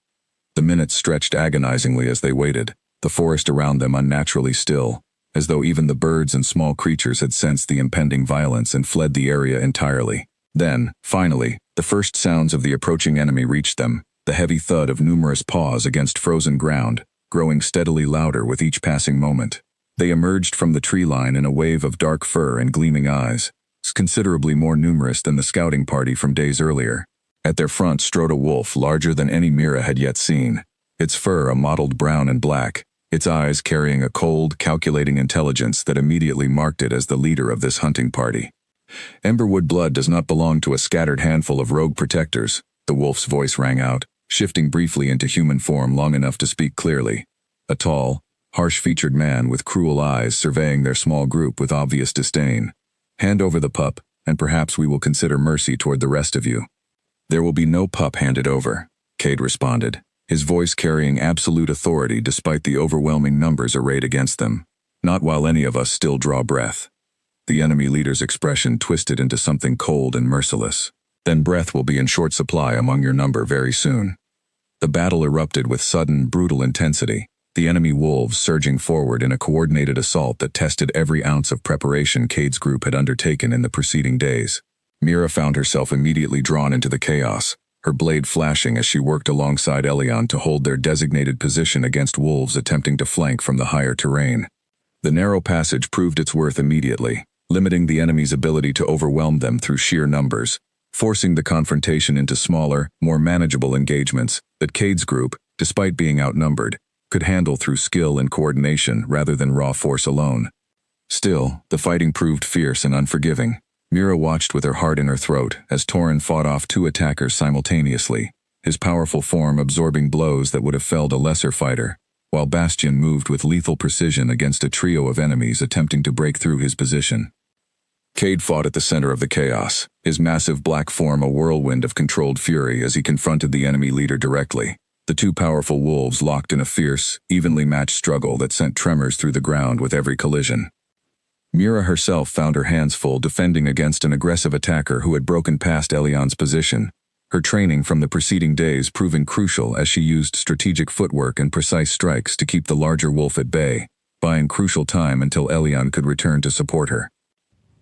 The minutes stretched agonizingly as they waited, the forest around them unnaturally still, as though even the birds and small creatures had sensed the impending violence and fled the area entirely. Then, finally, the first sounds of the approaching enemy reached them, the heavy thud of numerous paws against frozen ground, growing steadily louder with each passing moment. They emerged from the tree line in a wave of dark fur and gleaming eyes, considerably more numerous than the scouting party from days earlier. At their front strode a wolf larger than any Mira had yet seen, its fur a mottled brown and black, its eyes carrying a cold, calculating intelligence that immediately marked it as the leader of this hunting party. "Emberwood blood does not belong to a scattered handful of rogue protectors," the wolf's voice rang out, shifting briefly into human form long enough to speak clearly. A tall, harsh-featured man with cruel eyes surveying their small group with obvious disdain. "Hand over the pup, and perhaps we will consider mercy toward the rest of you." "There will be no pup handed over," Cade responded, his voice carrying absolute authority despite the overwhelming numbers arrayed against them. "Not while any of us still draw breath." The enemy leader's expression twisted into something cold and merciless. "Then breath will be in short supply among your number very soon." The battle erupted with sudden, brutal intensity, the enemy wolves surging forward in a coordinated assault that tested every ounce of preparation Cade's group had undertaken in the preceding days. Mira found herself immediately drawn into the chaos, her blade flashing as she worked alongside Elian to hold their designated position against wolves attempting to flank from the higher terrain. The narrow passage proved its worth immediately, limiting the enemy's ability to overwhelm them through sheer numbers, forcing the confrontation into smaller, more manageable engagements that Cade's group, despite being outnumbered, could handle through skill and coordination rather than raw force alone. Still, the fighting proved fierce and unforgiving. Mira watched with her heart in her throat as Torin fought off two attackers simultaneously, his powerful form absorbing blows that would have felled a lesser fighter, while Bastion moved with lethal precision against a trio of enemies attempting to break through his position. Cade fought at the center of the chaos, his massive black form a whirlwind of controlled fury as he confronted the enemy leader directly. The two powerful wolves locked in a fierce, evenly matched struggle that sent tremors through the ground with every collision. Mira herself found her hands full defending against an aggressive attacker who had broken past Elian's position, her training from the preceding days proving crucial as she used strategic footwork and precise strikes to keep the larger wolf at bay, buying crucial time until Elian could return to support her.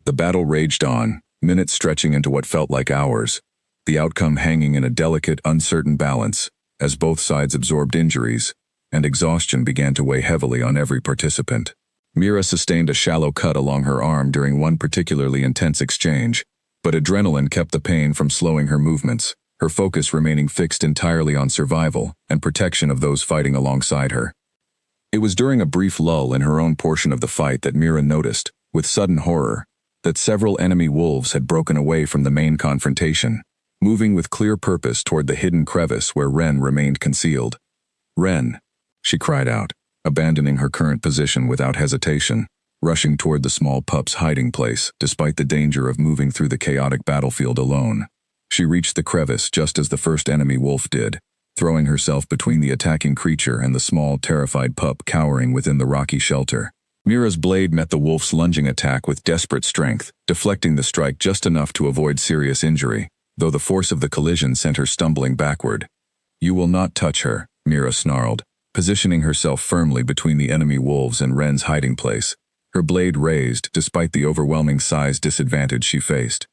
The battle raged on, minutes stretching into what felt like hours, the outcome hanging in a delicate, uncertain balance, as both sides absorbed injuries, and exhaustion began to weigh heavily on every participant. Mira sustained a shallow cut along her arm during one particularly intense exchange, but adrenaline kept the pain from slowing her movements, her focus remaining fixed entirely on survival and protection of those fighting alongside her. It was during a brief lull in her own portion of the fight that Mira noticed, with sudden horror, that several enemy wolves had broken away from the main confrontation, moving with clear purpose toward the hidden crevice where Ren remained concealed. "Ren," she cried out, abandoning her current position without hesitation, rushing toward the small pup's hiding place despite the danger of moving through the chaotic battlefield alone. She reached the crevice just as the first enemy wolf did, throwing herself between the attacking creature and the small, terrified pup cowering within the rocky shelter. Mira's blade met the wolf's lunging attack with desperate strength, deflecting the strike just enough to avoid serious injury, though the force of the collision sent her stumbling backward. "You will not touch her," Mira snarled, positioning herself firmly between the enemy wolves and Ren's hiding place, her blade raised despite the overwhelming size disadvantage she faced.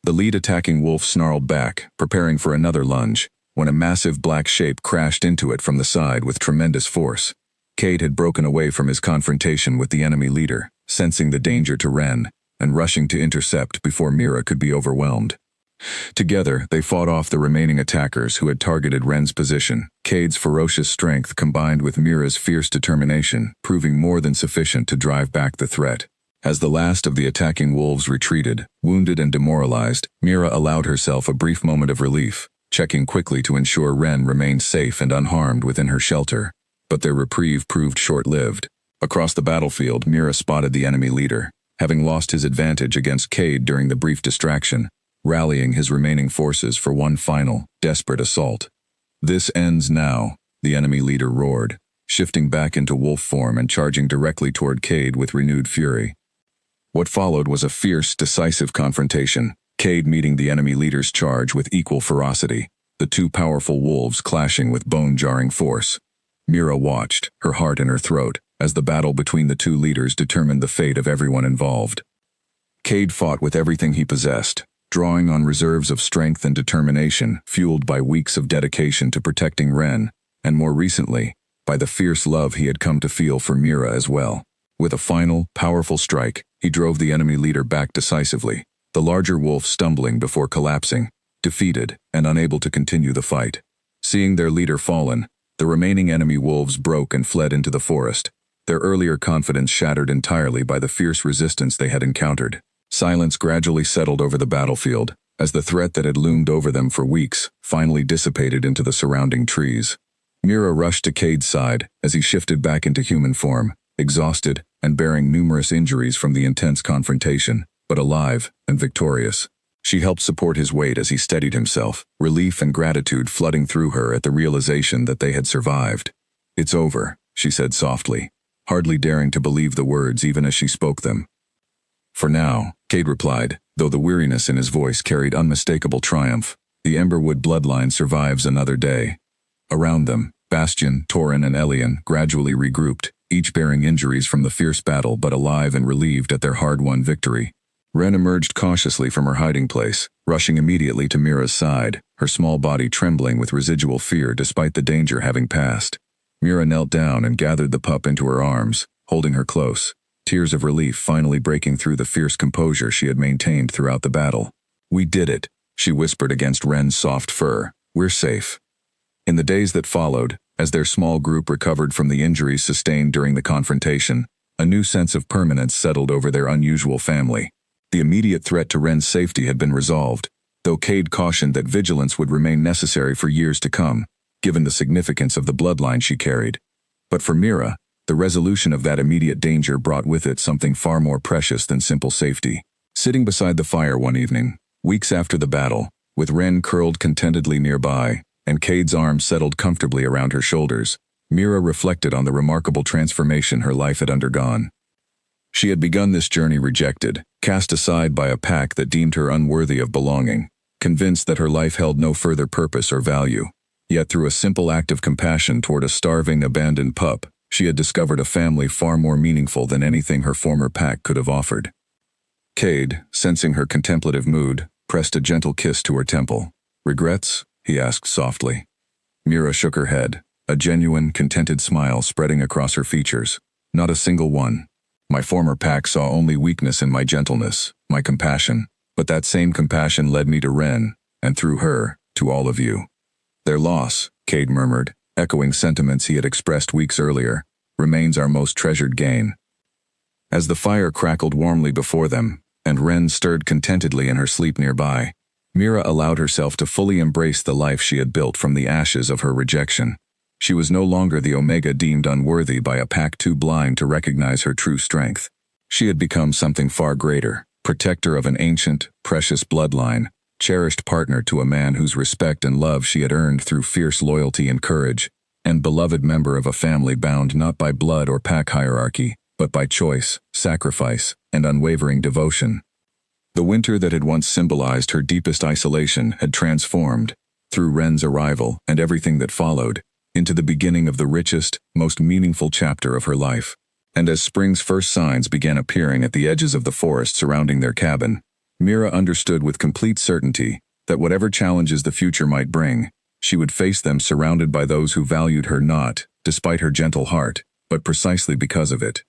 The lead attacking wolf snarled back, preparing for another lunge, when a massive black shape crashed into it from the side with tremendous force. Cade had broken away from his confrontation with the enemy leader, sensing the danger to Ren, and rushing to intercept before Mira could be overwhelmed. Together, they fought off the remaining attackers who had targeted Ren's position, Cade's ferocious strength combined with Mira's fierce determination, proving more than sufficient to drive back the threat. As the last of the attacking wolves retreated, wounded and demoralized, Mira allowed herself a brief moment of relief, checking quickly to ensure Ren remained safe and unharmed within her shelter. But their reprieve proved short-lived. Across the battlefield, Mira spotted the enemy leader, having lost his advantage against Cade during the brief distraction, rallying his remaining forces for one final, desperate assault. "This ends now," the enemy leader roared, shifting back into wolf form and charging directly toward Cade with renewed fury. What followed was a fierce, decisive confrontation, Cade meeting the enemy leader's charge with equal ferocity, the two powerful wolves clashing with bone-jarring force. Mira watched, her heart in her throat, as the battle between the two leaders determined the fate of everyone involved. Cade fought with everything he possessed, drawing on reserves of strength and determination fueled by weeks of dedication to protecting Ren, and more recently, by the fierce love he had come to feel for Mira as well. With a final, powerful strike, he drove the enemy leader back decisively, the larger wolf stumbling before collapsing, defeated and unable to continue the fight. Seeing their leader fallen, the remaining enemy wolves broke and fled into the forest, their earlier confidence shattered entirely by the fierce resistance they had encountered. Silence gradually settled over the battlefield, as the threat that had loomed over them for weeks finally dissipated into the surrounding trees. Mira rushed to Cade's side as he shifted back into human form, exhausted and bearing numerous injuries from the intense confrontation, but alive and victorious. She helped support his weight as he steadied himself, relief and gratitude flooding through her at the realization that they had survived. "It's over," she said softly, hardly daring to believe the words even as she spoke them. "For now," Cade replied, though the weariness in his voice carried unmistakable triumph. "The Emberwood bloodline survives another day." Around them, Bastion, Torin, and Elian gradually regrouped, each bearing injuries from the fierce battle but alive and relieved at their hard-won victory. Ren emerged cautiously from her hiding place, rushing immediately to Mira's side, her small body trembling with residual fear despite the danger having passed. Mira knelt down and gathered the pup into her arms, holding her close, tears of relief finally breaking through the fierce composure she had maintained throughout the battle. "We did it," she whispered against Ren's soft fur. "We're safe." In the days that followed, as their small group recovered from the injuries sustained during the confrontation, a new sense of permanence settled over their unusual family. The immediate threat to Ren's safety had been resolved, though Cade cautioned that vigilance would remain necessary for years to come, given the significance of the bloodline she carried. But for Mira, the resolution of that immediate danger brought with it something far more precious than simple safety. Sitting beside the fire one evening, weeks after the battle, with Ren curled contentedly nearby, and Cade's arms settled comfortably around her shoulders, Mira reflected on the remarkable transformation her life had undergone. She had begun this journey rejected, cast aside by a pack that deemed her unworthy of belonging, convinced that her life held no further purpose or value. Yet through a simple act of compassion toward a starving, abandoned pup, she had discovered a family far more meaningful than anything her former pack could have offered. Cade, sensing her contemplative mood, pressed a gentle kiss to her temple. "Regrets?" he asked softly. Mira shook her head, a genuine, contented smile spreading across her features. "Not a single one. My former pack saw only weakness in my gentleness, my compassion. But that same compassion led me to Ren, and through her, to all of you." "Their loss," Cade murmured, echoing sentiments he had expressed weeks earlier, "remains our most treasured gain." As the fire crackled warmly before them, and Ren stirred contentedly in her sleep nearby, Mira allowed herself to fully embrace the life she had built from the ashes of her rejection. She was no longer the Omega deemed unworthy by a pack too blind to recognize her true strength. She had become something far greater, protector of an ancient, precious bloodline, cherished partner to a man whose respect and love she had earned through fierce loyalty and courage, and beloved member of a family bound not by blood or pack hierarchy, but by choice, sacrifice, and unwavering devotion. The winter that had once symbolized her deepest isolation had transformed, through Ren's arrival and everything that followed, into the beginning of the richest, most meaningful chapter of her life. And as spring's first signs began appearing at the edges of the forest surrounding their cabin, Mira understood with complete certainty that whatever challenges the future might bring, she would face them surrounded by those who valued her not, despite her gentle heart, but precisely because of it.